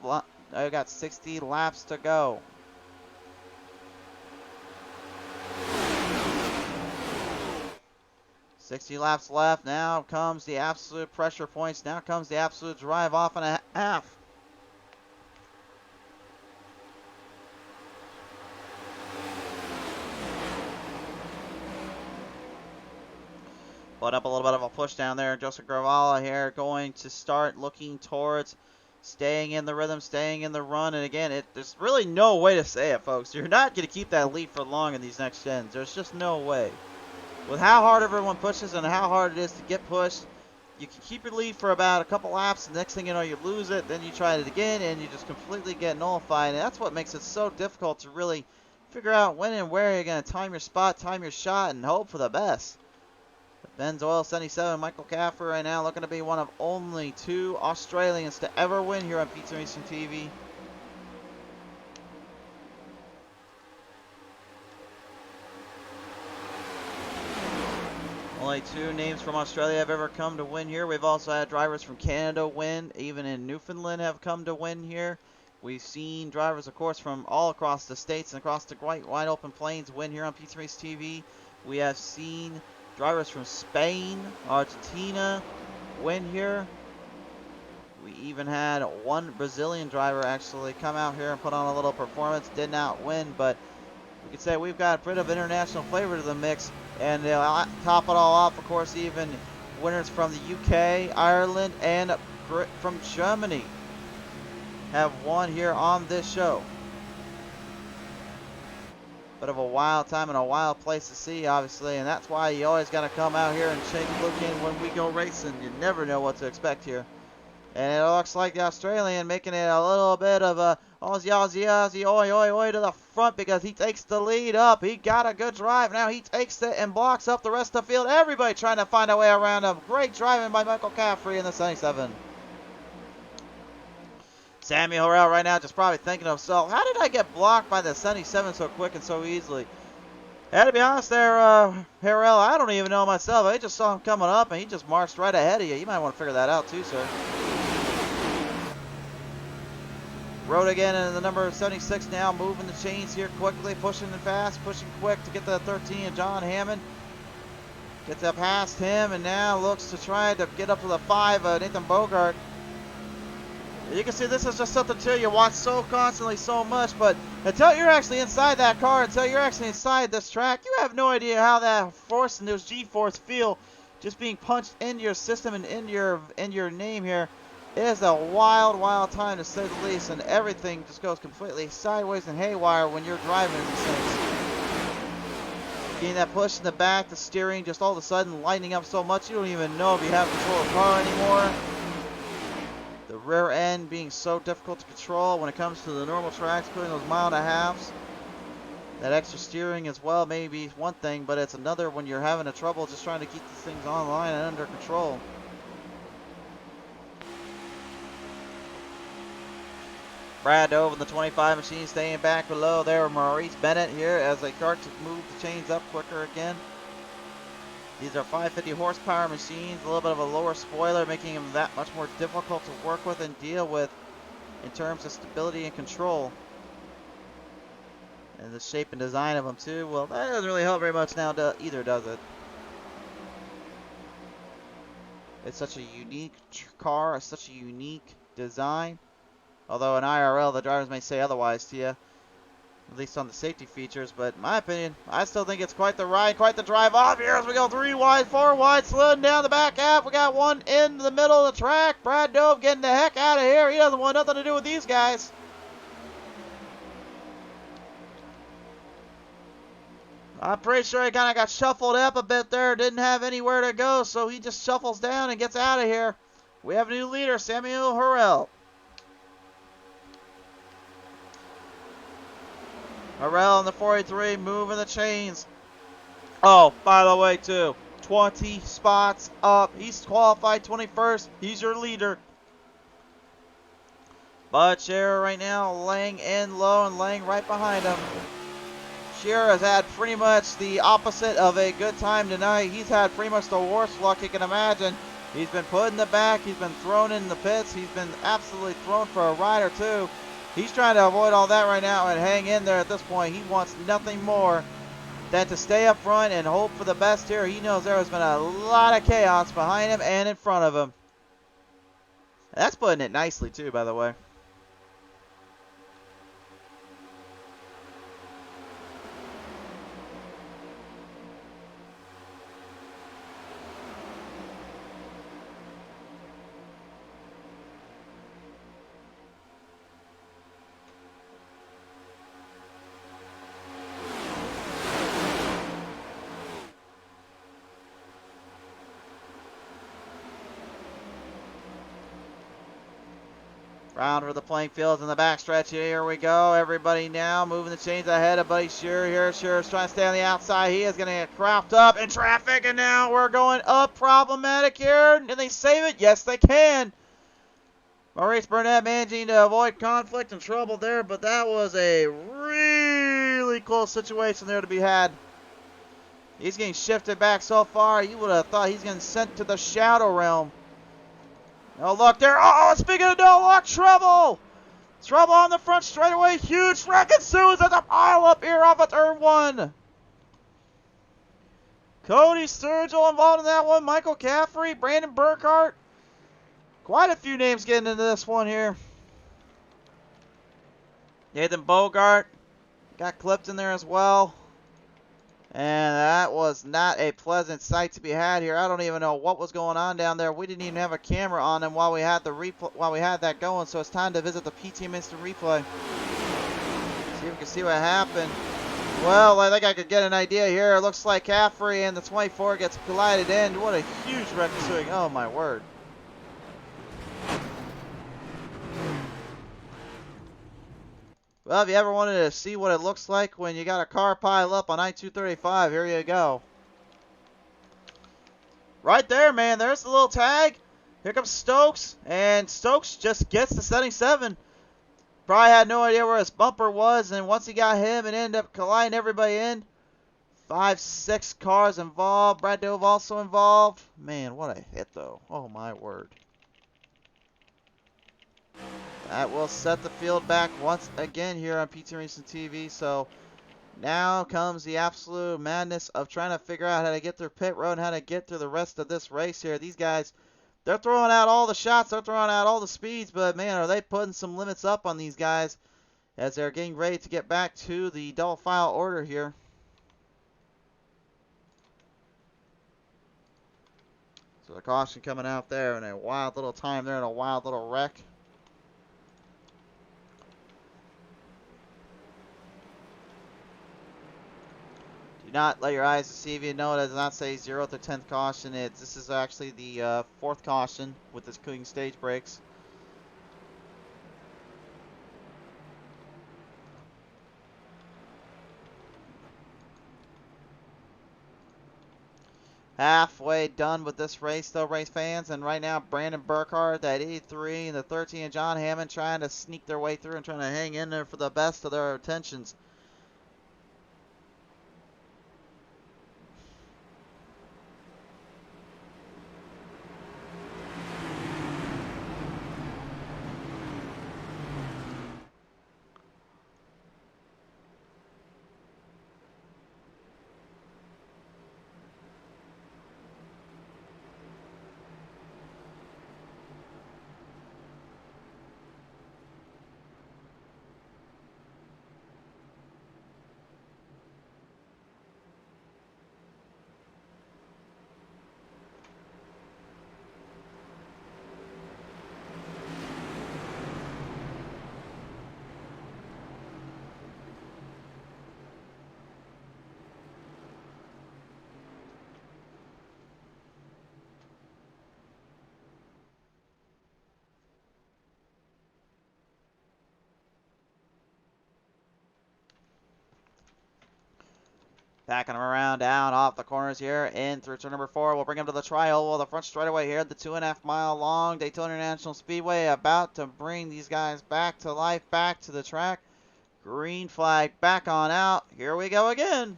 laps to go. "60 laps left. Now comes the absolute pressure points. Now comes the absolute drive off and a half. Put up a little bit of a push down there. Joseph Gravala here going to start looking towards staying in the rhythm, staying in the run. And again, there's really no way to say it, folks. You're not going to keep that lead for long in these next gens. There's just no way. With how hard everyone pushes and how hard it is to get pushed, you can keep your lead for about a couple laps. The next thing you know, you lose it. Then you try it again, and you just completely get nullified. And that's what makes it so difficult to really figure out when and where you're going to time your spot, time your shot, and hope for the best. Ben's Oil 77, Michael Caffrey right now looking to be one of only 2 Australians to ever win here on Pizza Racing TV. Only 2 names from Australia have ever come to win here. We've also had drivers from Canada win, even in Newfoundland have come to win here. We've seen drivers, of course, from all across the states and across the wide open plains win here on Pizza Racing TV. We have seen drivers from Spain, Argentina win here. We even had one Brazilian driver actually come out here and put on a little performance. Did not win, but we could say we've got a bit of international flavor to the mix. And top it all off, of course, even winners from the UK, Ireland, and from Germany have won here on this show. Bit of a wild time and a wild place to see, obviously, and that's why you always got to come out here and shake a look in when we go racing. You never know what to expect here. And it looks like the Australian making it a little bit of a Aussie, Aussie, Aussie, oi, oi, oi to the front because he takes the lead up. He got a good drive. Now he takes it and blocks up the rest of the field. Everybody trying to find a way around him. Great driving by Michael Caffrey in the 77. Sammy Horrell right now just probably thinking to himself, how did I get blocked by the 77 so quick and so easily? And to be honest there, Horrell, I don't even know myself. I just saw him coming up and he just marched right ahead of you. You might want to figure that out too, sir. Rode again in the number 76 now, moving the chains here quickly, pushing and fast, pushing quick to get to the 13 John Hammond. Gets up past him and now looks to try to get up to the 5 Nathan Bogart. You can see this is just something too you watch so constantly, so much, but until you're actually inside that car, until you're actually inside this track, you have no idea how that force and those G-force feel just being punched into your system and in your name here. It is a wild, wild time to say the least, and everything just goes completely sideways and haywire when you're driving these things. Getting that push in the back, the steering just all of a sudden lighting up so much you don't even know if you have control of the car anymore. The rear end being so difficult to control when it comes to the normal tracks, including those mile and a halves. That extra steering as well may be one thing, but it's another when you're having a trouble just trying to keep these things online and under control. Brad Dove in the 25 machine staying back below there. Maurice Bennett here as they start to move the chains up quicker again. These are 550 horsepower machines, a little bit of a lower spoiler, making them that much more difficult to work with and deal with in terms of stability and control. And the shape and design of them too, well, that doesn't really help very much now either, does it? It's such a unique car, it's such a unique design. Although in IRL, the drivers may say otherwise to you, at least on the safety features. But in my opinion, I still think it's quite the ride, quite the drive off here as we go 3 wide, 4 wide, sliding down the back half. We got one in the middle of the track. Brad Dove getting the heck out of here. He doesn't want nothing to do with these guys. I'm pretty sure he kind of got shuffled up a bit there. Didn't have anywhere to go, so he just shuffles down and gets out of here. We have a new leader, Samuel Harrell. Harrell in the 43, moving the chains. Oh, by the way, too, 20 spots up. He's qualified 21st. He's your leader. But Scherer right now laying in low and laying right behind him. Scherer has had pretty much the opposite of a good time tonight. He's had pretty much the worst luck you can imagine. He's been put in the back. He's been thrown in the pits. He's been absolutely thrown for a ride or two. He's trying to avoid all that right now and hang in there at this point. He wants nothing more than to stay up front and hope for the best here. He knows there has been a lot of chaos behind him and in front of him. That's putting it nicely too, by the way. Round over the playing fields in the backstretch. Here we go. Everybody now moving the chains ahead of Buddy Scherer here. Scherer's trying to stay on the outside. He is going to get cropped up in traffic, and now we're going up. Problematic here. Can they save it? Yes, they can. Maurice Burnett managing to avoid conflict and trouble there, but that was a really close situation there to be had. He's getting shifted back so far, you would have thought he's getting sent to the shadow realm. No luck there. Oh, speaking of no luck, trouble! Trouble on the front straightaway. Huge wreck ensues as a pile up here off of turn one. Cody Sturgill involved in that one. Michael Caffrey, Brandon Burkhart. Quite a few names getting into this one here. Nathan Bogart got clipped in there as well. And that was not a pleasant sight to be had here. I don't even know what was going on down there. We didn't even have a camera on him while we had the while we had that going. So it's time to visit the PTM Instant Replay. See if we can see what happened. Well, I think I could get an idea here. It looks like Caffrey and the 24 gets collided in. What a huge wreck ensuing. Oh my word. Well, if you ever wanted to see what it looks like when you got a car pile up on I-235, here you go. Right there, man. There's the little tag. Here comes Stokes, and Stokes just gets to 77. Probably had no idea where his bumper was, and once he got him, it ended up colliding everybody in. 5, 6 cars involved. Brad Dove also involved. Man, what a hit, though. Oh, my word. That will set the field back once again here on PTM Racing TV. So now comes the absolute madness of trying to figure out how to get through pit road and how to get through the rest of this race here. These guys, they're throwing out all the shots, they're throwing out all the speeds, but man, are they putting some limits up on these guys as they're getting ready to get back to the double file order here. So the caution coming out there in a wild little time there and a wild little wreck. Do not let your eyes deceive you. No, it does not say 0th to 10th caution. This is actually the 4th caution with this cooling stage brakes. Halfway done with this race, though, race fans. And right now, Brandon Burkhart, that 83, and the 13, and John Hammond trying to sneak their way through and trying to hang in there for the best of their intentions. Packing him around down off the corners here. In through turn number 4. We'll bring him to the tri-oval. The front straightaway here. The 2.5 mile long Daytona International Speedway. About to bring these guys back to life. Back to the track. Green flag back on out. Here we go again.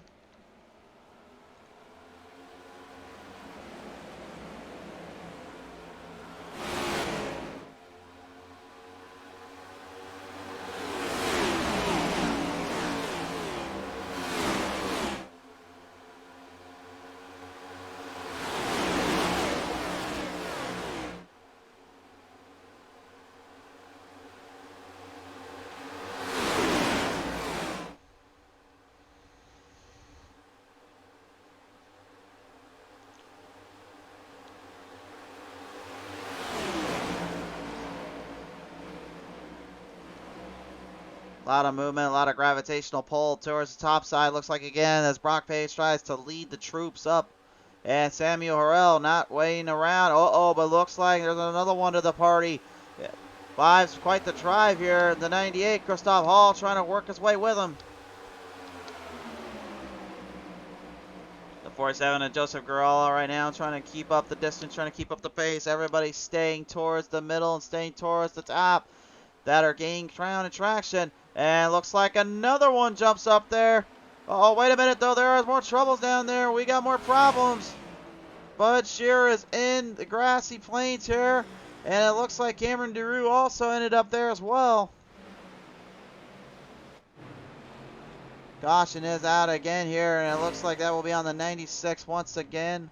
A lot of movement, a lot of gravitational pull towards the top side. Looks like again as Brock Page tries to lead the troops up. And Samuel Harrell not waiting around. But looks like there's another one to the party. Five's quite the drive here. The 98, Christoph Hall trying to work his way with him. The 47 and Joseph Garala right now trying to keep up the distance, trying to keep up the pace. Everybody staying towards the middle and staying towards the top. That are gaining ground and traction. And looks like another one jumps up there. Oh, wait a minute, though. There are more troubles down there. We got more problems. Bud Shearer is in the grassy plains here. And it looks like Cameron DeRue also ended up there as well. Caution is out again here. And it looks like that will be on the 96 once again.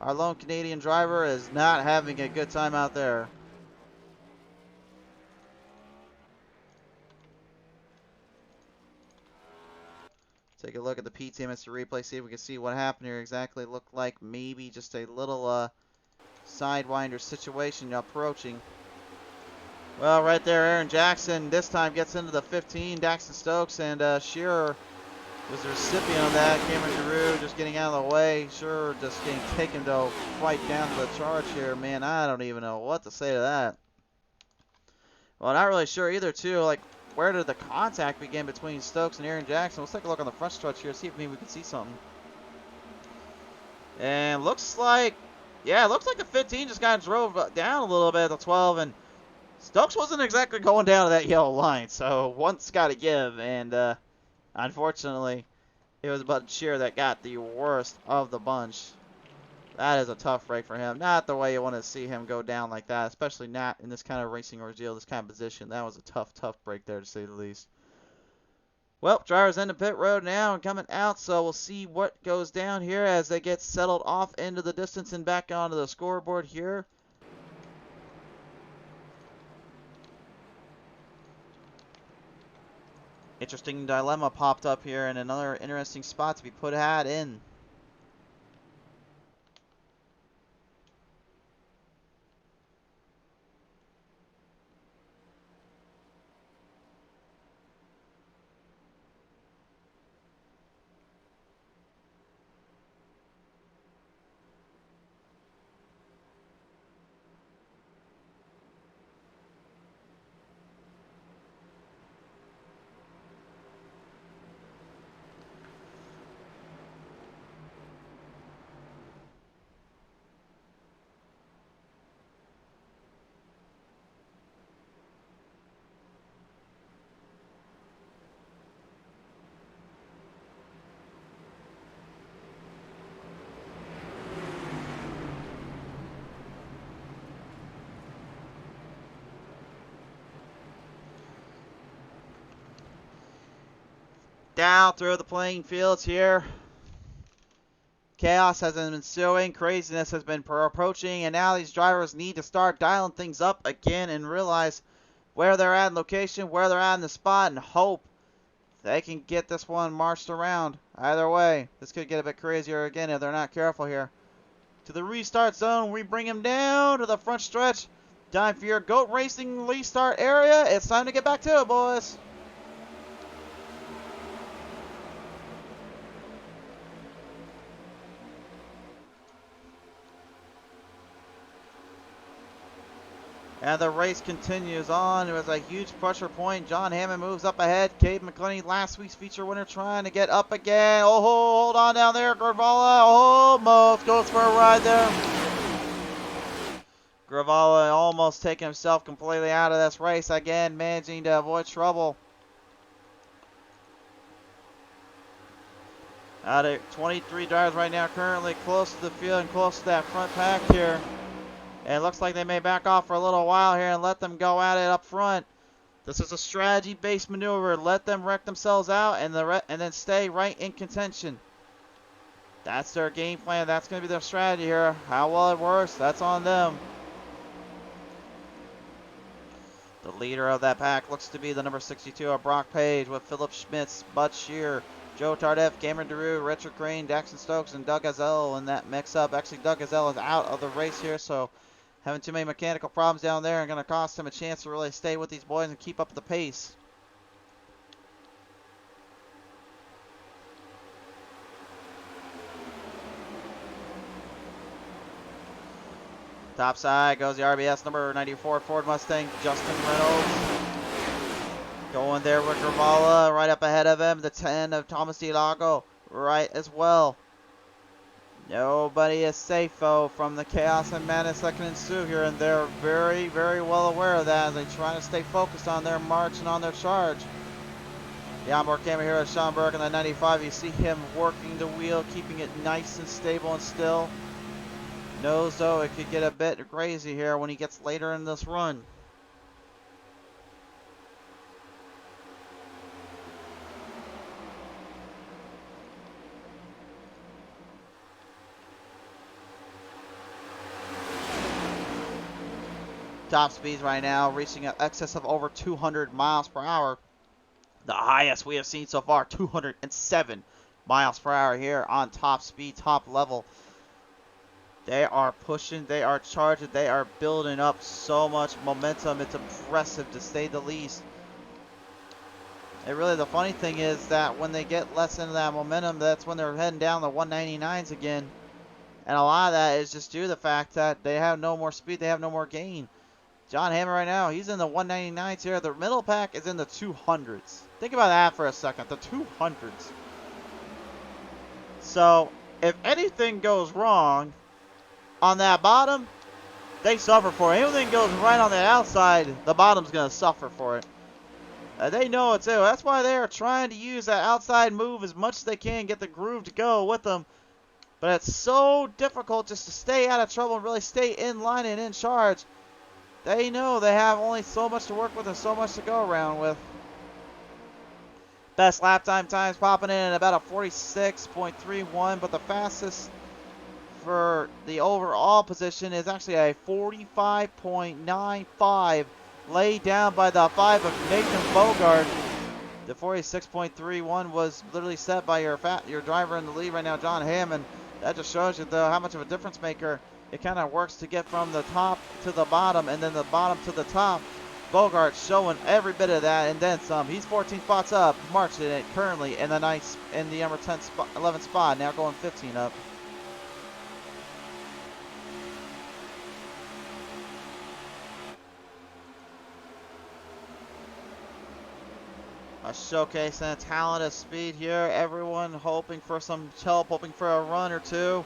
Our lone Canadian driver is not having a good time out there. Take a look at the PTMS replay, see if we can see what happened here exactly. Looked like maybe just a little sidewinder situation approaching. Well, right there, Aaron Jackson this time gets into the 15. Daxton Stokes and Shearer was the recipient of that. Cameron DeRue just getting out of the way. Shearer just getting taken to fight down to the charge here. Man, I don't even know what to say to that. Well, not really sure either, too. Like, where did the contact begin between Stokes and Aaron Jackson? Let's take a look on the front stretch here, see if maybe we can see something. And looks like, yeah, it looks like the 15 just kind of drove down a little bit at the 12, and Stokes wasn't exactly going down to that yellow line, so one's got to give, and unfortunately, it was Bud Shearer that got the worst of the bunch. That is a tough break for him. Not the way you want to see him go down like that, especially not in this kind of racing ordeal, this kind of position. That was a tough break there, to say the least. Well, drivers in the pit road now and coming out, so we'll see what goes down here as they get settled off into the distance and back onto the scoreboard here. Interesting dilemma popped up here and another interesting spot to be put hat in. Down through the playing fields here. Chaos has been ensuing. Craziness has been approaching. And now these drivers need to start dialing things up again and realize where they're at in location, where they're at in the spot, and hope they can get this one marched around. Either way, this could get a bit crazier again if they're not careful here. To the restart zone, we bring them down to the front stretch. Time for your GOAT Racing restart area. It's time to get back to it, boys. And the race continues on. It was a huge pressure point. John Hammond moves up ahead. Cade McClenny, last week's feature winner, trying to get up again. Oh, hold on down there. Gravala almost goes for a ride there. Gravala almost taking himself completely out of this race again, managing to avoid trouble. Out of 23 drivers right now, currently close to the field and close to that front pack here. And it looks like they may back off for a little while here and let them go at it up front. This is a strategy-based maneuver. Let them wreck themselves out and then stay right in contention. That's their game plan. That's going to be their strategy here. How well it works, that's on them. The leader of that pack looks to be the number 62 of Brock Page with Philip Schmitz, Bud Shear, Joe Tardif, Cameron DeRue, Richard Crane, Daxton Stokes, and Doug Gazelle in that mix-up. Actually, Doug Gazelle is out of the race here, so having too many mechanical problems down there and going to cost him a chance to really stay with these boys and keep up the pace. Top side goes the RBS number 94 Ford Mustang, Justin Reynolds. Going there with Gravala right up ahead of him. The 10 of Thomas DeLago right as well. Nobody is safe, though, from the chaos and madness that can ensue here, and they're very, very well aware of that as they try to stay focused on their march and on their charge. The onboard camera here is Sean Burke in the 95. You see him working the wheel, keeping it nice and stable and still. Knows, though, it could get a bit crazy here when he gets later in this run. Top speeds right now reaching an excess of over 200 miles per hour. The highest we have seen so far, 207 miles per hour here on top speed, top level. They are pushing, they are charging, they are building up so much momentum. It's impressive to say the least. And really the funny thing is that when they get less into that momentum, that's when they're heading down the 199s again. And a lot of that is just due to the fact that they have no more speed, they have no more gain. John Hammond right now, he's in the 199s here. The middle pack is in the 200s. Think about that for a second, the 200s. So, if anything goes wrong on that bottom, they suffer for it. Anything goes right on the outside, the bottom's going to suffer for it. They know it too. That's why they are trying to use that outside move as much as they can, get the groove to go with them. But it's so difficult just to stay out of trouble and really stay in line and in charge. They know they have only so much to work with and so much to go around with. Best lap time times popping in at about a 46.31, but the fastest for the overall position is actually a 45.95, laid down by the 5 of Nathan Bogart. The 46.31 was literally set by your driver in the lead right now, John Hammond. That just shows you, though, how much of a difference maker it kind of works to get from the top to the bottom and then the bottom to the top. Bogart showing every bit of that and then some. He's 14 spots up, marching it currently in the number 10 spot, 11 spot, now going 15 up. A showcase and a talent of speed here. Everyone hoping for some help, hoping for a run or two.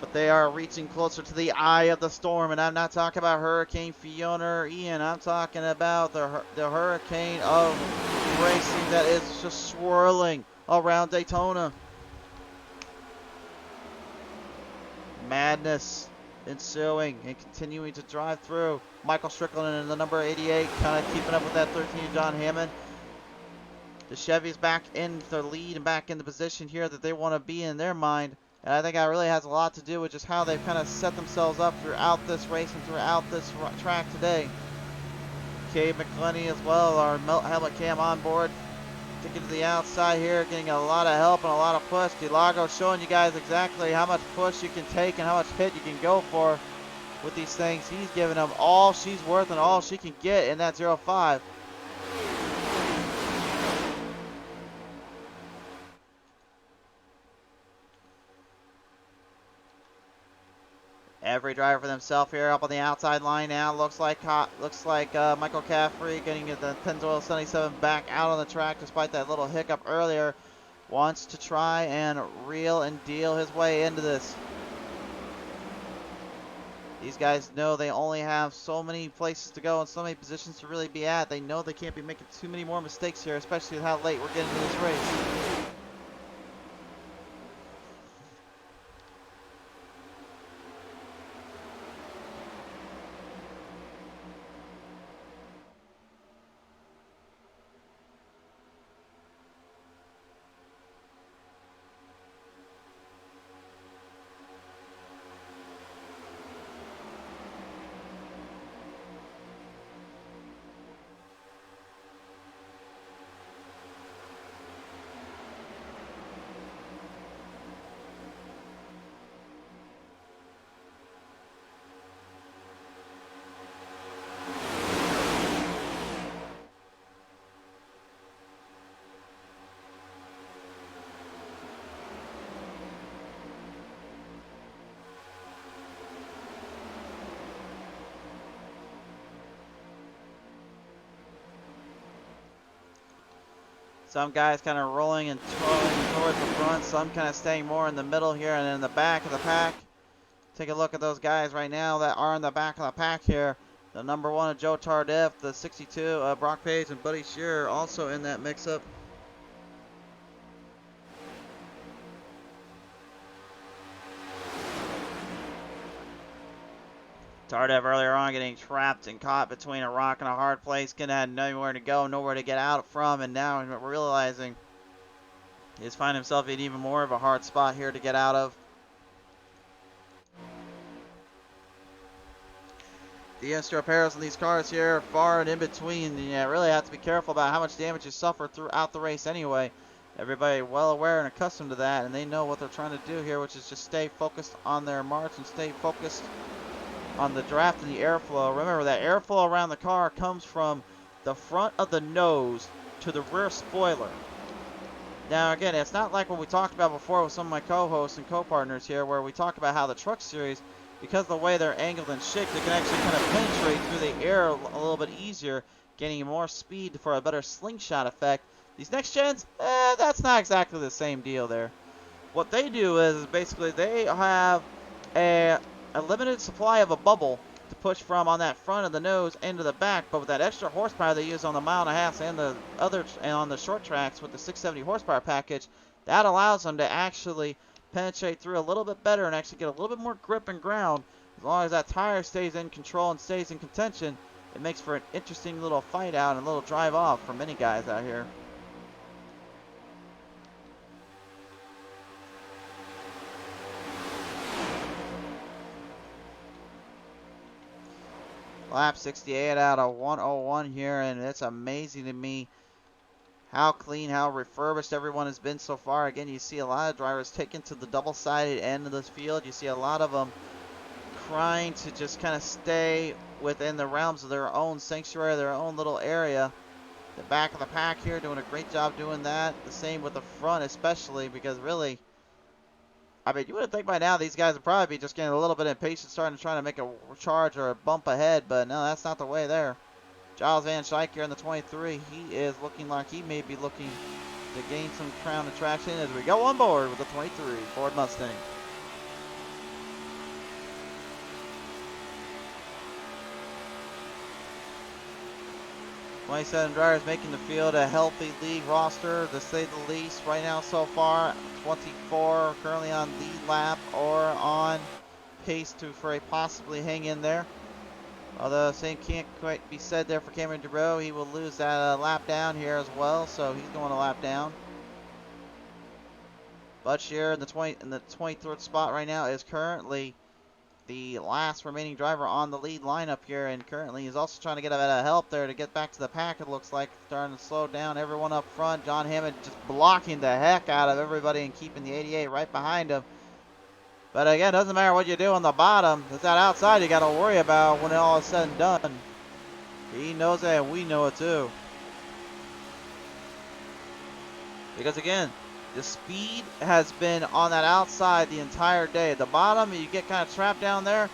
But they are reaching closer to the eye of the storm. And I'm not talking about Hurricane Fiona or Ian. I'm talking about the hurricane of racing that is just swirling around Daytona. Madness ensuing and continuing to drive through. Michael Strickland in the number 88, kind of keeping up with that 13 John Hammond. The Chevy's back in the lead and back in the position here that they want to be in their mind. And I think that really has a lot to do with just how they've kind of set themselves up throughout this race and throughout this track today. Cade McClenny as well, our helmet cam on board. Taking to the outside here, getting a lot of help and a lot of push. DeLago showing you guys exactly how much push you can take and how much hit you can go for with these things. He's giving them all she's worth and all she can get in that 0.5. Every driver for themselves here up on the outside line now. Looks like Michael Caffrey getting the Pennzoil 77 back out on the track despite that little hiccup earlier. Wants to try and reel and deal his way into this. These guys know they only have so many places to go and so many positions to really be at. They know they can't be making too many more mistakes here, especially with how late we're getting to this race. Some guys kind of rolling and twirling towards the front. Some kind of staying more in the middle here and in the back of the pack. Take a look at those guys right now that are in the back of the pack here. The number 1 of Joe Tardif, the 62 Brock Page and Buddy Shearer also in that mix-up. Tardif earlier on getting trapped and caught between a rock and a hard place. Gonna have nowhere to go, nowhere to get out from, and now realizing he's finding himself in even more of a hard spot here to get out of. The extra repairs on these cars here, far and in between, you really have to be careful about how much damage you suffer throughout the race anyway. Everybody well aware and accustomed to that, and they know what they're trying to do here, which is just stay focused on their march and stay focused on the draft and the airflow. Remember that airflow around the car comes from the front of the nose to the rear spoiler. Now again, it's not like what we talked about before with some of my co-hosts and co-partners here, where we talk about how the truck series, because of the way they're angled and shaped, they can actually kind of penetrate through the air a little bit easier, gaining more speed for a better slingshot effect. These next gens, that's not exactly the same deal there. What they do is basically they have a limited supply of a bubble to push from on that front of the nose into the back, but with that extra horsepower they use on the 1.5 miles and the other and on the short tracks with the 670 horsepower package, that allows them to actually penetrate through a little bit better and actually get a little bit more grip and ground. As long as that tire stays in control and stays in contention, it makes for an interesting little fight out and a little drive off for many guys out here. Lap 68 out of 101 here, and it's amazing to me how clean, how refurbished everyone has been so far. Again, you see a lot of drivers taken to the double-sided end of this field. You see a lot of them trying to just kind of stay within the realms of their own sanctuary, their own little area. The back of the pack here doing a great job doing that. The same with the front especially, because really, I mean, you would think by now these guys would probably be just getting a little bit impatient, starting to try to make a charge or a bump ahead, but no, that's not the way there. Giles Van Schaik here in the 23, he is looking like he may be looking to gain some crown attraction as we go on board with the 23 Ford Mustang. 27 drivers making the field, a healthy league roster to say the least right now so far. 24 currently on lead lap or on pace for a possibly hang in there. Although same can't quite be said there for Cameron Dubrow. He will lose that lap down here as well, so he's going a lap down. Bud Shearer in the 23rd spot right now is currently the last remaining driver on the lead lineup here, and currently he's also trying to get a bit of help there to get back to the pack. It looks like starting to slow down everyone up front. John Hammond just blocking the heck out of everybody and keeping the 88 right behind him. But again, doesn't matter what you do on the bottom. It's that outside you got to worry about when it all is said and done. He knows that, and we know it too. Because again, the speed has been on that outside the entire day. At the bottom, you get kind of trapped down there.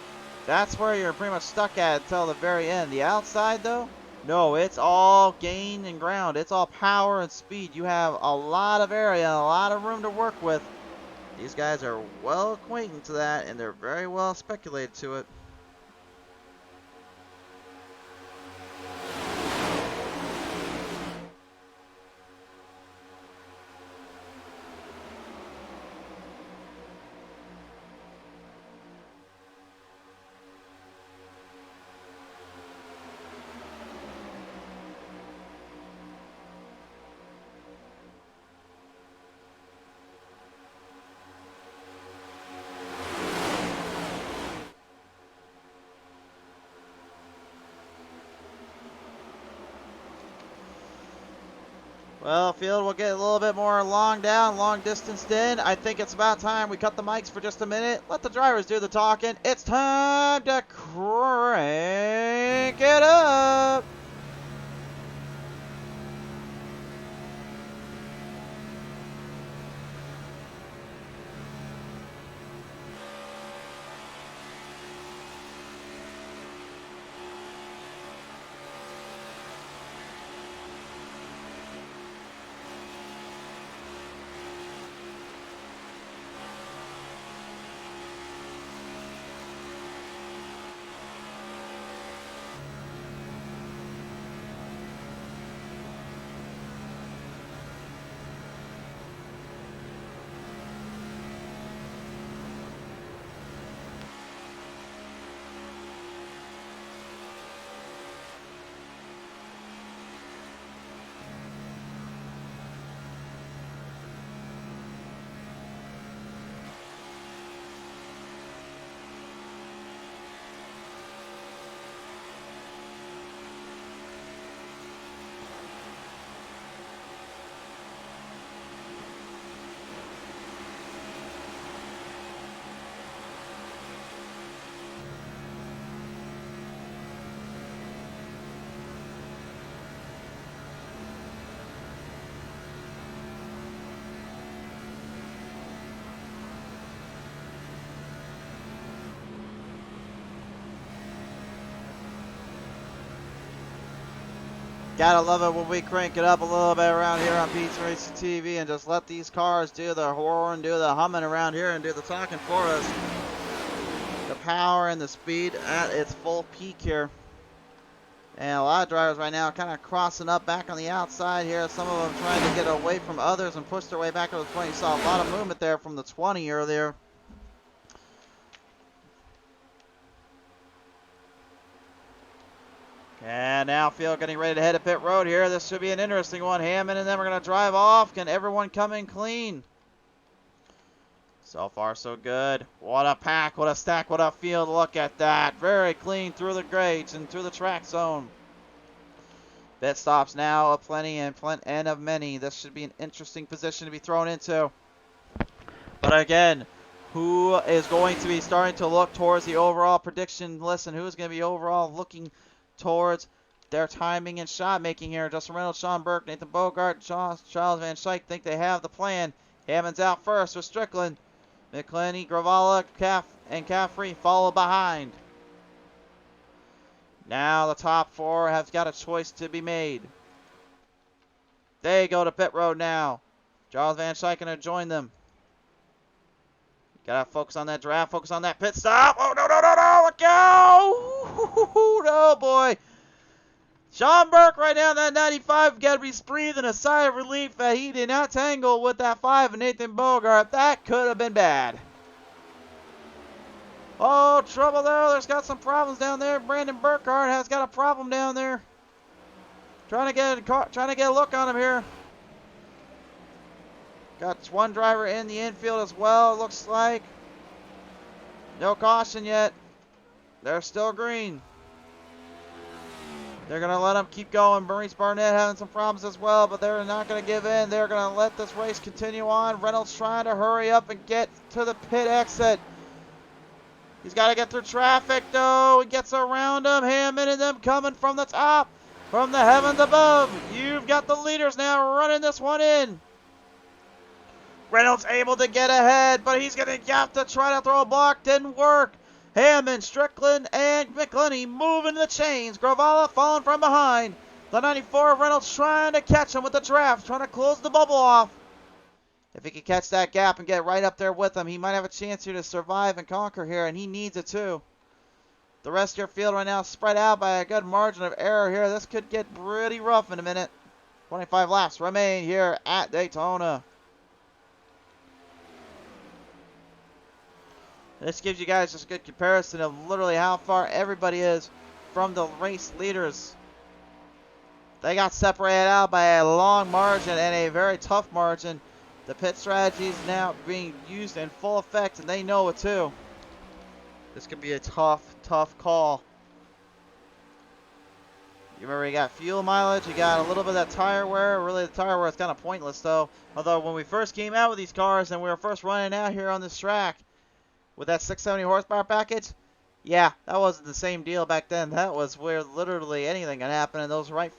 That's where you're pretty much stuck at until the very end. The outside, though, no, it's all gain and ground. It's all power and speed. You have a lot of area and a lot of room to work with. These guys are well acquainted to that, and they're very well speculated to it. Well, field will get a little bit more long distanced in. I think it's about time we cut the mics for just a minute. Let the drivers do the talking. It's time to crank it up. Gotta love it when we crank it up a little bit around here on Pete's Racing TV and just let these cars do the horn, do the humming around here and do the talking for us. The power and the speed at its full peak here. And a lot of drivers right now kind of crossing up back on the outside here. Some of them trying to get away from others and push their way back to the 20. You saw a lot of movement there from the 20 earlier. And now field getting ready to head to pit road here. This should be an interesting one. Hammond and them are going to drive off. Can everyone come in clean? So far, so good. What a pack, what a stack, what a field. Look at that. Very clean through the grades and through the track zone. Pit stops now aplenty and of many. This should be an interesting position to be thrown into. But again, who is going to be starting to look towards the overall prediction list and who's going to be overall looking towards their timing and shot making here? Justin Reynolds, Sean Burke, Nathan Bogart, Charles Van Schaik think they have the plan. Hammond's out first with Strickland. McClenny, Gravala, and Caffrey follow behind. Now the top four have got a choice to be made. They go to pit road now. Charles Van Schaik going to join them. Gotta focus on that draft, focus on that pit stop. Oh, no, let go! No, boy. Sean Burke right now, that 95, got to be breathing a sigh of relief that he did not tangle with that 5 of Nathan Bogart. That could have been bad. Oh, trouble there. There's got some problems down there. Brandon Burkhardt has got a problem down there. Trying to get a look on him here. Got one driver in the infield as well, it looks like. No caution yet. They're still green. They're going to let him keep going. Maurice Barnett having some problems as well, but they're not going to give in. They're going to let this race continue on. Reynolds trying to hurry up and get to the pit exit. He's got to get through traffic, though. He gets around them. Hammond and them coming from the top, from the heavens above. You've got the leaders now running this one in. Reynolds able to get ahead, but he's going to have to try to throw a block. Didn't work. Hammond, Strickland, and McClenny moving the chains. Grovala falling from behind. The 94 Reynolds trying to catch him with the draft, trying to close the bubble off. If he can catch that gap and get right up there with him, he might have a chance here to survive and conquer here, and he needs it too. The rest of your field right now spread out by a good margin of error here. This could get pretty rough in a minute. 25 laps remain here at Daytona. This gives you guys just a good comparison of literally how far everybody is from the race leaders. They got separated out by a long margin and a very tough margin. The pit strategy is now being used in full effect, and they know it too. This could be a tough call. You remember, you got fuel mileage, you got a little bit of that tire wear. Really, the tire wear is kind of pointless though. Although when we first came out with these cars and we were first running out here on this track, with that 670 horsepower package, yeah, that wasn't the same deal back then. That was where literally anything can happen, and those right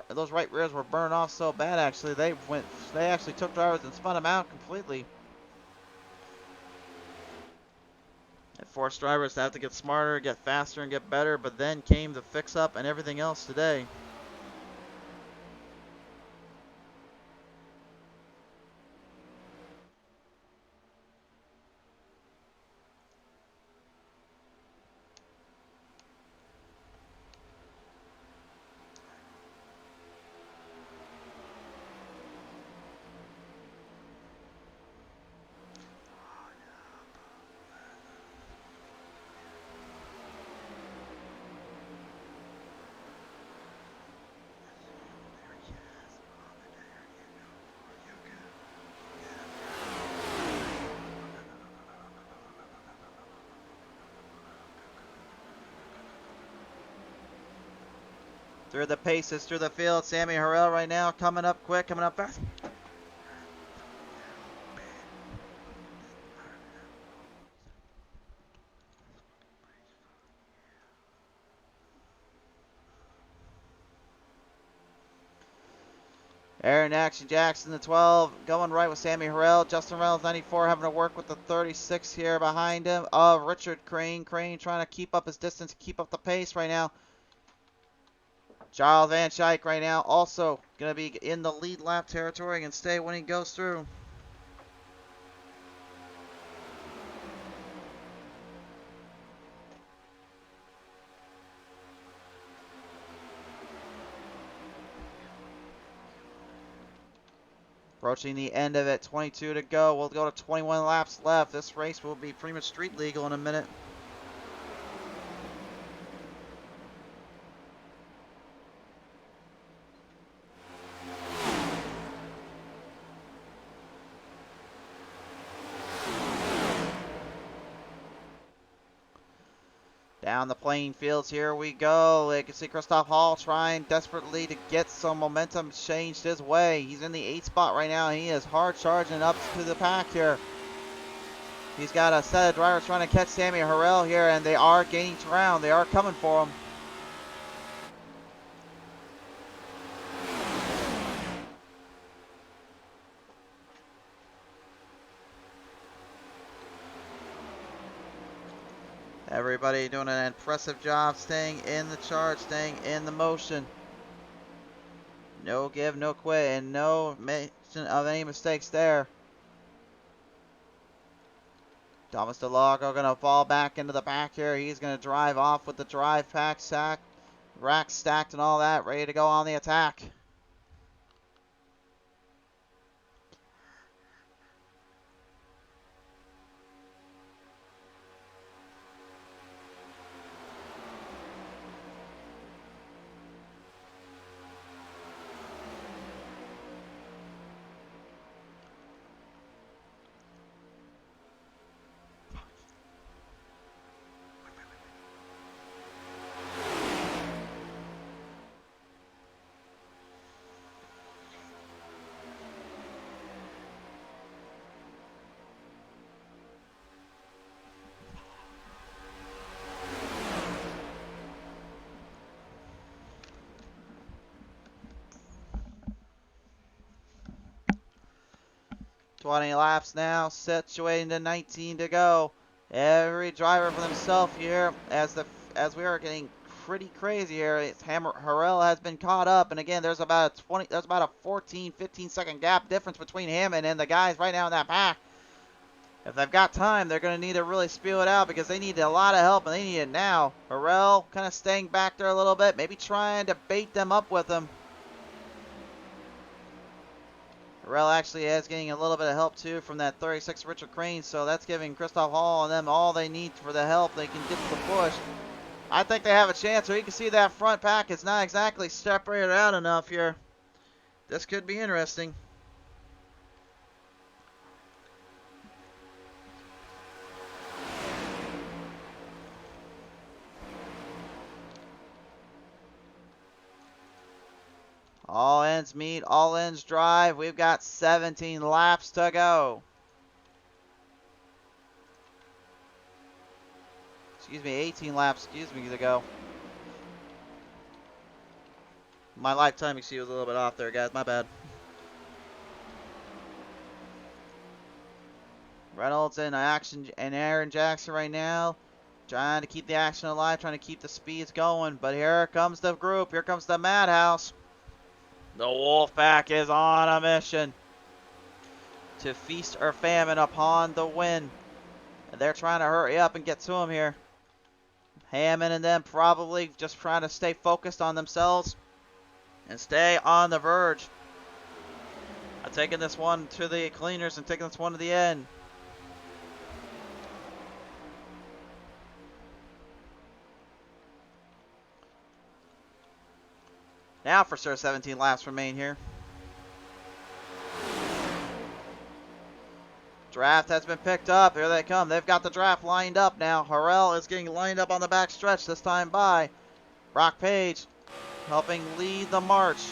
those right rears were burned off so bad. Actually, they actually took drivers and spun them out completely. It forced drivers to have to get smarter, get faster, and get better. But then came the fix-up and everything else today. Through the paces, through the field, Sammy Harrell right now coming up quick, coming up fast. Aaron Action Jackson, the 12, going right with Sammy Harrell. Justin Reynolds, 94, having to work with the 36 here behind him. Richard Crane. Crane trying to keep up his distance, keep up the pace right now. Charles Van Schaik right now also going to be in the lead lap territory and stay when he goes through. Approaching the end of it, 22 to go. We'll go to 21 laps left. This race will be pretty much street legal in a minute. Down the playing fields, here we go. You can see Christoph Hall trying desperately to get some momentum changed his way. He's in the 8th spot right now. He is hard charging up to the pack here. He's got a set of drivers trying to catch Sammy Harrell here, and they are gaining ground. They are coming for him. Everybody doing an impressive job staying in the charge, staying in the motion. No give, no quit, and no mention of any mistakes there. Thomas DeLargo going to fall back into the back here. He's going to drive off with the drive pack, rack stacked and all that, ready to go on the attack. .20 laps now, situating to 19 to go. Every driver for themselves here as we are getting pretty crazy here. Harrell has been caught up, and again, there's about a 14, 15-second gap difference between him and the guys right now in that pack. If they've got time, they're going to need to really spew it out because they need a lot of help, and they need it now. Harrell kind of staying back there a little bit, maybe trying to bait them up with him. Harrell actually is getting a little bit of help too from that 36 Richard Crane, so that's giving Christoph Hall and them all they need for the help they can get to the push. I think they have a chance here. You can see that front pack is not exactly separated out enough here. This could be interesting. All ends meet, all ends drive. We've got 17 laps to go. Excuse me, 18 laps, to go. My lifetime excuse was a little bit off there, guys. My bad. Reynolds in action and Aaron Jackson right now. Trying to keep the action alive, trying to keep the speeds going. But here comes the group. Here comes the Madhouse. The Wolfpack is on a mission to feast or famine upon the win. And they're trying to hurry up and get to him here. Hammond and them probably just trying to stay focused on themselves and stay on the verge. I'm taking this one to the cleaners and taking this one to the end. Now for sure 17 laps remain here. Draft has been picked up. Here they come. They've got the draft lined up now. Harrell is getting lined up on the back stretch this time by Brock Page, helping lead the march.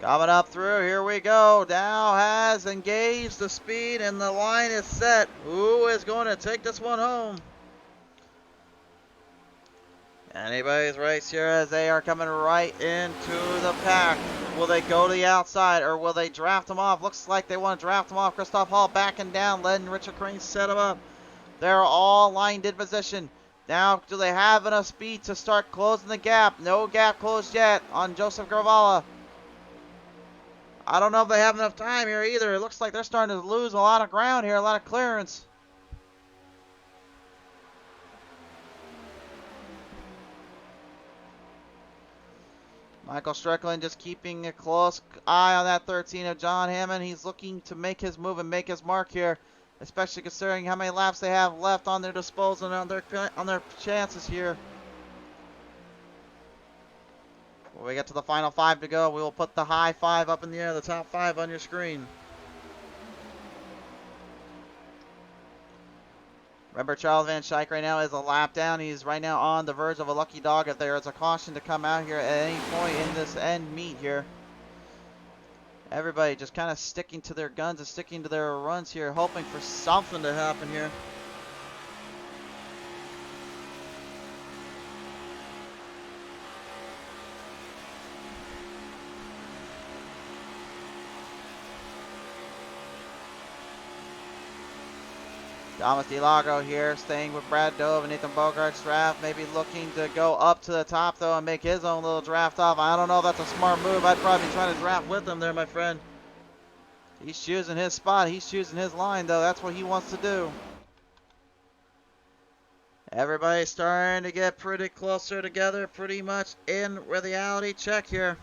Coming up through, here we go. Dow has engaged the speed and the line is set. Who is going to take this one home? Anybody's race here as they are coming right into the pack. Will they go to the outside or will they draft them off? Looks like they want to draft them off. Christoph Hall backing down, letting Richard Crane set them up. They're all lined in position. Now, do they have enough speed to start closing the gap? No gap closed yet on Joseph Gravala. I don't know if they have enough time here either. It looks like they're starting to lose a lot of ground here, a lot of clearance. Michael Strickland just keeping a close eye on that 13 of John Hammond. He's looking to make his move and make his mark here, especially considering how many laps they have left on their disposal and on their chances here. When we get to the final 5 to go, we will put the high 5 up in the air, the top 5 on your screen. Remember, Charles Van Schaik right now is a lap down. He's right now on the verge of a lucky dog if there is a caution to come out here at any point in this end meet here. Everybody just kind of sticking to their guns and sticking to their runs here, hoping for something to happen here. Thomas DeLago here, staying with Brad Dove and Nathan Bogart's draft. Maybe looking to go up to the top, though, and make his own little draft off. I don't know if that's a smart move. I'd probably be trying to draft with him there, my friend. He's choosing his spot. He's choosing his line, though. That's what he wants to do. Everybody's starting to get pretty closer together, pretty much in reality check here.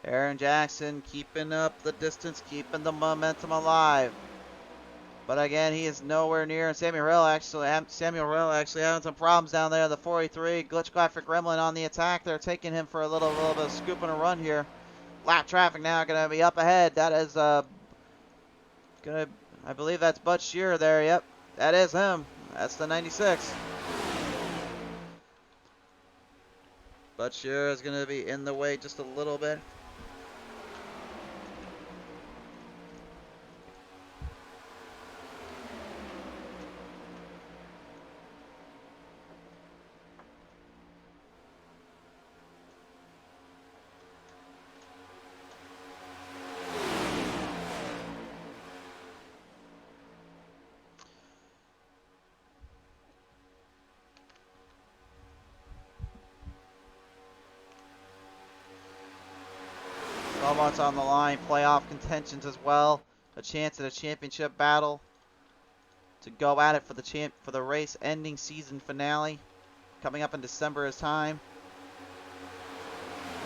Aaron Jackson keeping up the distance, keeping the momentum alive. But again, he is nowhere near. And Samuel Hill actually having some problems down there. The 43 glitch graphic gremlin on the attack. They're taking him for a little bit of scoop and a run here. Lap traffic now going to be up ahead. That is gonna, I believe that's Bud Shearer there. Yep, that is him. That's the 96. Bud Shearer is going to be in the way just a little bit. So much on the line, playoff contentions as well. A chance at a championship battle to go at it for the race-ending season finale coming up in December is time.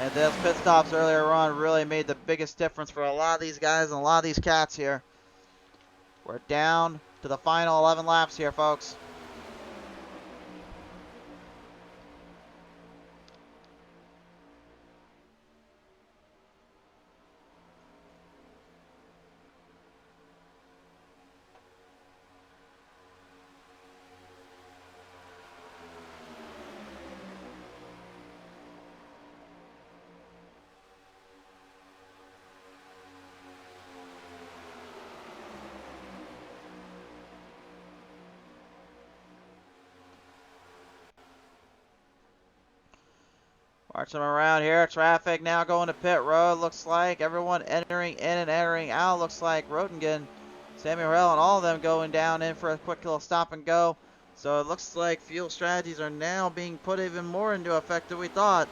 And those pit stops earlier on really made the biggest difference for a lot of these guys and a lot of these cats here. We're down to the final 11 laps here, folks. Marching around here, traffic now going to pit road. Looks like everyone entering in and entering out. Looks like Rotingen, Samuel Hill, and all of them going down in for a quick little stop and go. So it looks like fuel strategies are now being put even more into effect than we thought.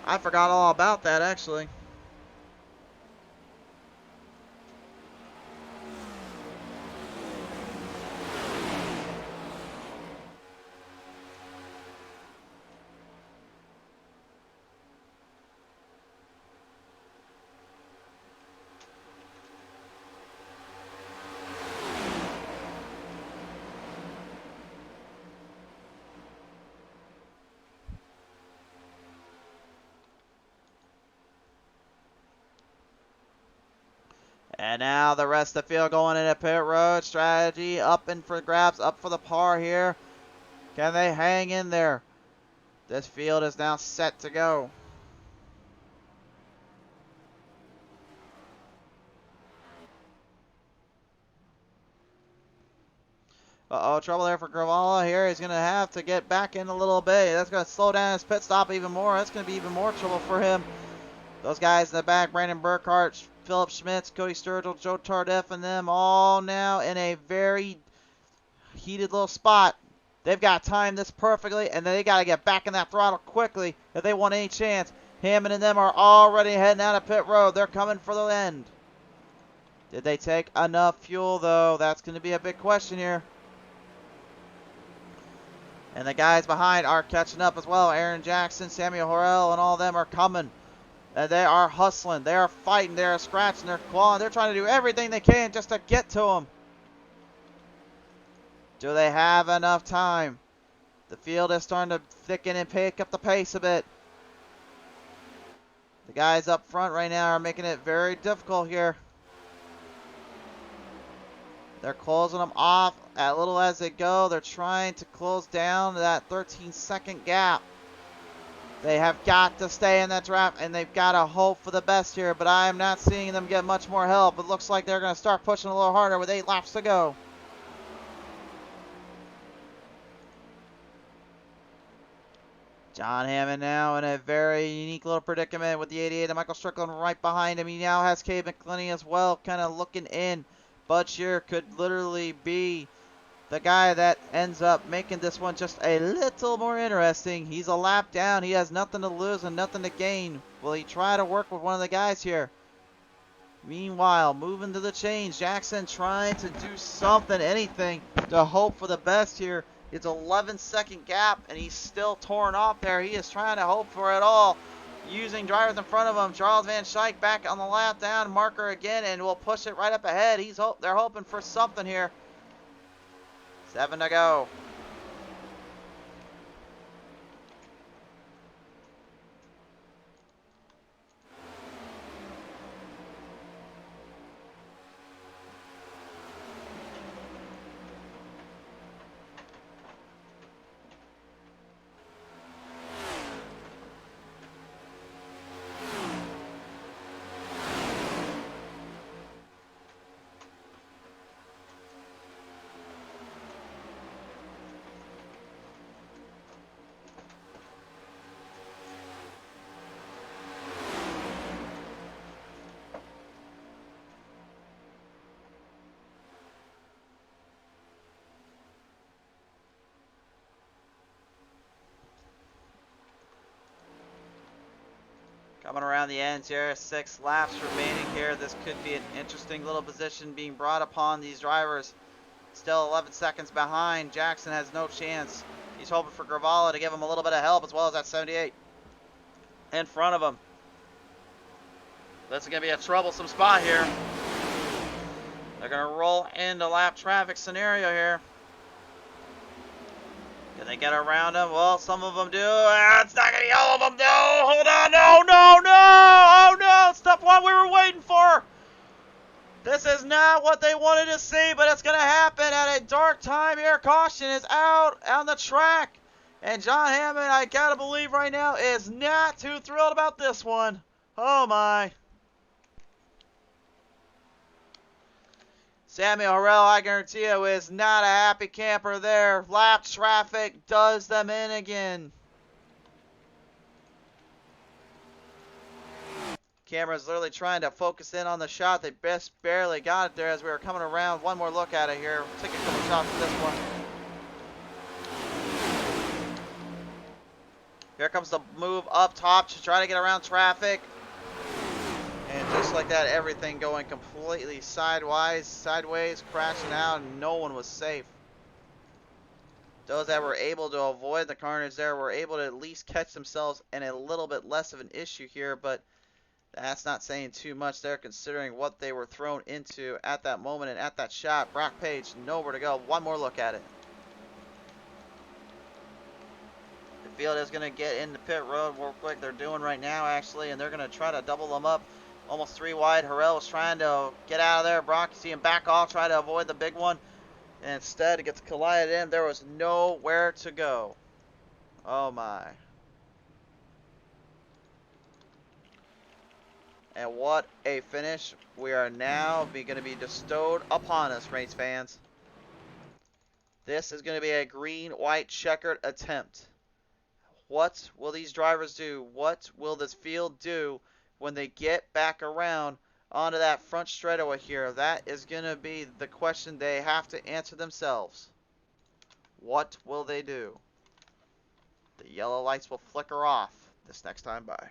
I forgot all about that, actually. And now the rest of the field going into pit road. Strategy up and for grabs, up for the par here. Can they hang in there? This field is now set to go. Uh-oh, trouble there for Gravala here. He's going to have to get back in a little bit. That's going to slow down his pit stop even more. That's going to be even more trouble for him. Those guys in the back, Brandon Burkhart, Philip Schmitz, Cody Sturgill, Joe Tardif, and them all now in a very heated little spot. They've got to time this perfectly, and then they got to get back in that throttle quickly if they want any chance. Hammond and them are already heading out of pit road. They're coming for the end. Did they take enough fuel, though? That's going to be a big question here. And the guys behind are catching up as well. Aaron Jackson, Samuel Horrell, and all of them are coming. And they are hustling. They are fighting. They are scratching. They're clawing. They're trying to do everything they can just to get to them. Do they have enough time? The field is starting to thicken and pick up the pace a bit. The guys up front right now are making it very difficult here. They're closing them off as little as they go. They're trying to close down that 13-second gap. They have got to stay in that draft, and they've got to hope for the best here, but I am not seeing them get much more help. It looks like they're going to start pushing a little harder with 8 laps to go. John Hammond now in a very unique little predicament with the 88 and Michael Strickland right behind him. He now has Cade McClinney as well, kind of looking in. Bud Shearer could literally be the guy that ends up making this one just a little more interesting. He's a lap down. He has nothing to lose and nothing to gain. Will he try to work with one of the guys here? Meanwhile, moving to the change. Jackson trying to do something, anything, to hope for the best here. It's 11-second gap, and he's still torn off there. He is trying to hope for it all. using drivers in front of him. Charles Van Schaik back on the lap down, marker again, and will push it right up ahead. They're hoping for something here. 7 to go. Coming around the ends here, 6 laps remaining here. This could be an interesting little position being brought upon these drivers. Still 11 seconds behind. Jackson has no chance. He's hoping for Gravala to give him a little bit of help, as well as that 78 in front of him. This is going to be a troublesome spot here. They're going to roll into lap traffic scenario here. Can they get around him? Well, some of them do. It's not going to be all of them. No, hold on. No, no, no. Oh, no. It's the one we were waiting for. This is not what they wanted to see, but it's going to happen at a dark time here. Caution is out on the track. And John Hammond, I got to believe right now, is not too thrilled about this one. Oh, my. Samuel Harrell, I guarantee you, is not a happy camper there. Lap traffic does them in again. Camera's literally trying to focus in on the shot. They just barely got it there as we were coming around. One more look at it here. We'll take a couple shots at this one. Here comes the move up top to try to get around traffic. And just like that, everything going completely sideways, crashing out, and no one was safe. Those that were able to avoid the carnage there were able to at least catch themselves in a little bit less of an issue here, but that's not saying too much there considering what they were thrown into at that moment and at that shot. Brock Page, nowhere to go. One more look at it. The field is going to get in the pit road real quick. They're doing right now, actually, and they're going to try to double them up. Almost 3 wide. Harrell was trying to get out of there. Brock, you see him back off, try to avoid the big one. And instead, it gets collided in. There was nowhere to go. Oh, my. And what a finish. We are now going to be bestowed upon us, race fans. This is going to be a green-white checkered attempt. What will these drivers do? What will this field do when they get back around onto that front straightaway here? That is going to be the question they have to answer themselves. What will they do? The yellow lights will flicker off this next time by.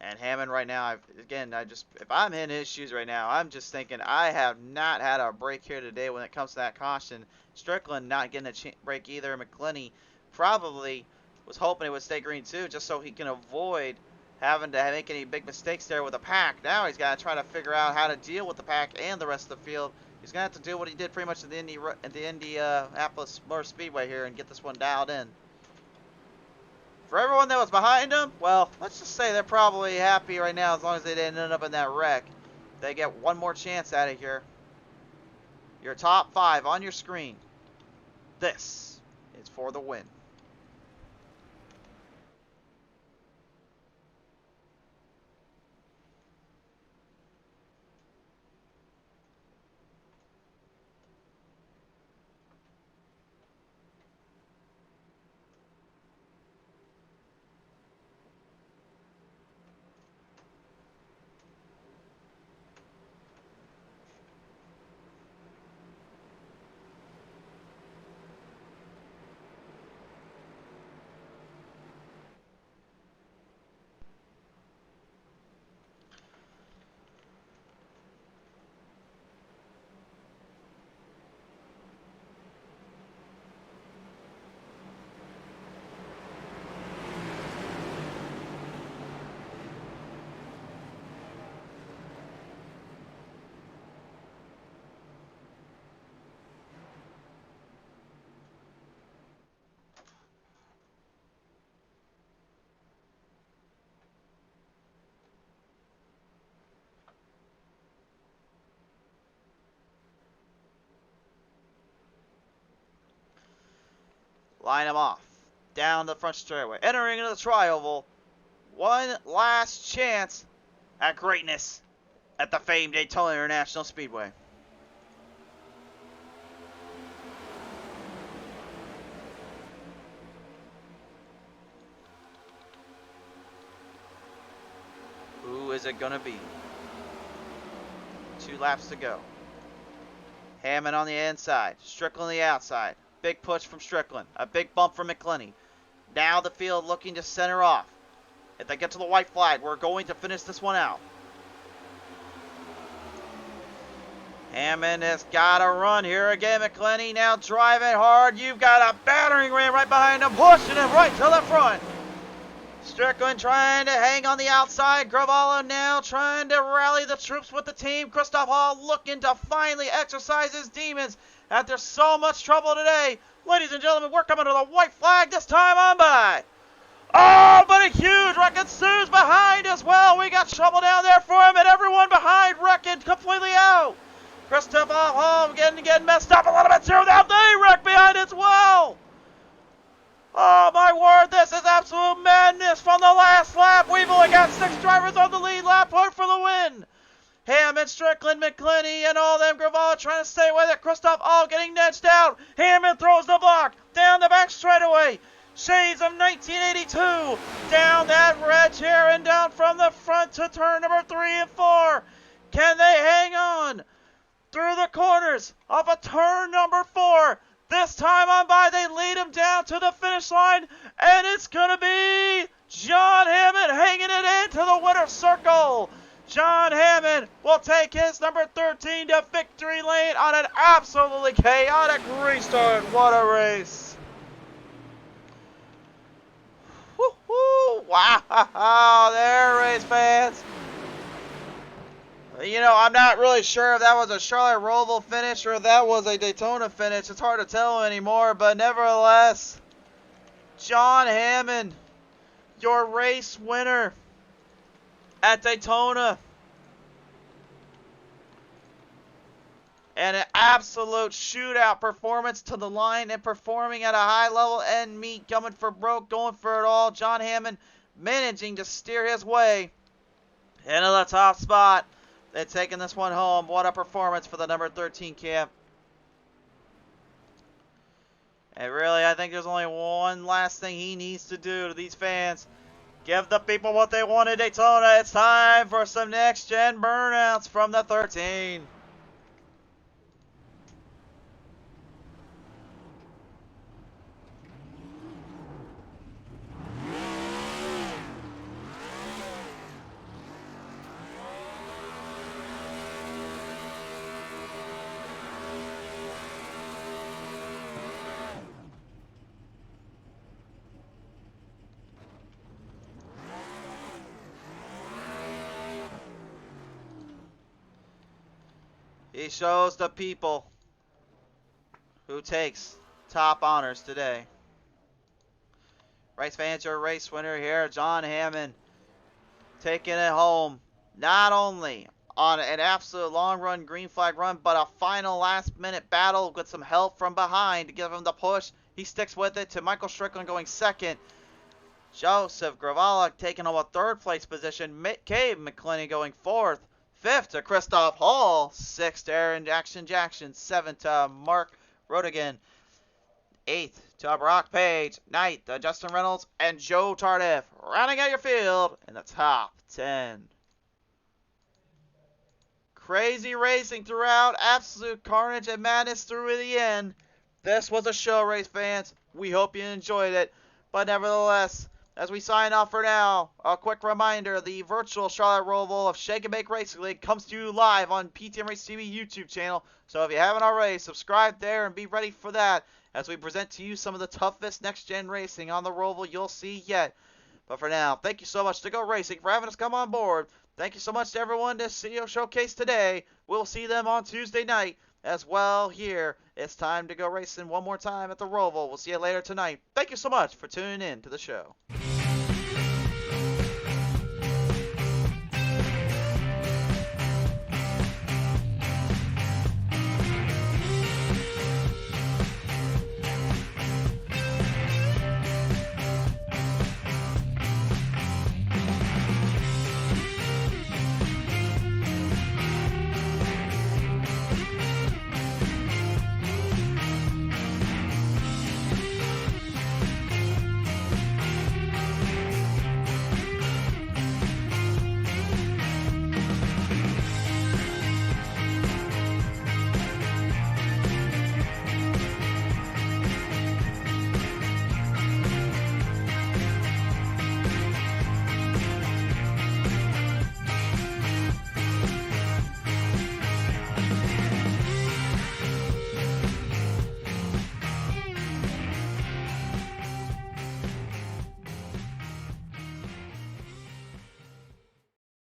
And Hammond right now, if I'm in his shoes right now, I'm just thinking I have not had a break here today when it comes to that caution. Strickland not getting a break either. McGlinty probably was hoping it would stay green too, just so he can avoid having to make any big mistakes there with the pack. Now he's got to try to figure out how to deal with the pack and the rest of the field. He's going to have to do what he did pretty much at the Indianapolis Motor Speedway here and get this one dialed in. For everyone that was behind him, well, let's just say they're probably happy right now as long as they didn't end up in that wreck. They get one more chance at it here. Your top 5 on your screen. This is for the win. line them off. Down the front straightaway. Entering into the tri-oval. One last chance at greatness at the famed Daytona International Speedway. Who is it gonna be? 2 laps to go. Hammond on the inside, Strickland on the outside. Big push from Strickland, a big bump from McClenny. Now the field looking to center off. If they get to the white flag, we're going to finish this one out. Hammond has got to run here again. McClenny now driving hard. You've got a battering ram right behind him, pushing him right to the front. Strickland trying to hang on the outside. Gravalo now trying to rally the troops with the team. Christoph Hall looking to finally exercise his demons after so much trouble today. Ladies and gentlemen, we're coming to the white flag this time on by. Oh, but a huge wreck ensues behind as well. We got trouble down there for him, and everyone behind wrecking completely out. Christoph Hall getting messed up a little bit too. Now they wreck behind as well. Oh my word, this is absolute madness from the last lap. We've only got 6 drivers on the lead lap point for the win. Hammond, Strickland, McClenny, and all them Gravalo trying to stay with it. Christoph all getting nudged out. Hammond throws the block down the back straightaway. Shades of 1982 down that red chair and down from the front to turn number 3 and 4. Can they hang on through the corners of a turn number 4? This time on by, they lead him down to the finish line, and it's going to be John Hammond hanging it into the winner's circle. John Hammond will take his number 13 to victory lane on an absolutely chaotic restart. What a race. Woo-hoo. Wow, there, race fans. You know, I'm not really sure if that was a Charlotte Roval finish or if that was a Daytona finish. It's hard to tell anymore, but nevertheless, John Hammond, your race winner at Daytona. And an absolute shootout performance to the line and performing at a high level and meet, coming for broke, going for it all. John Hammond managing to steer his way into the top spot. They're taking this one home. What a performance for the number 13 camp. And really, I think there's only one last thing he needs to do to these fans. Give the people what they want at Daytona. It's time for some next-gen burnouts from the 13. He shows the people who takes top honors today. Race fans, your race winner here, John Hammond, taking it home. Not only on an absolute long run green flag run, but a final last minute battle with some help from behind to give him the push. He sticks with it to Michael Strickland going second. Joseph Gravalo taking home a 3rd place position. Cave McClenny going 4th. 5th to Christoph Hall. 6th to Aaron Jackson. 7th to Mark Rodigan. 8th to Brock Page. 9th to Justin Reynolds and Joe Tardif. Rounding out your field in the top 10. Crazy racing throughout. Absolute carnage and madness through to the end. This was a show, race fans. We hope you enjoyed it. But nevertheless, as we sign off for now, a quick reminder, the virtual Charlotte Roval of Shake and Bake Racing League comes to you live on PTM Race TV YouTube channel. So if you haven't already, subscribe there and be ready for that as we present to you some of the toughest next-gen racing on the Roval you'll see yet. But for now, thank you so much to Go Racing for having us come on board. Thank you so much to everyone to see your showcase today. We'll see them on Tuesday night as well here. It's time to go racing one more time at the Roval. We'll see you later tonight. Thank you so much for tuning in to the show.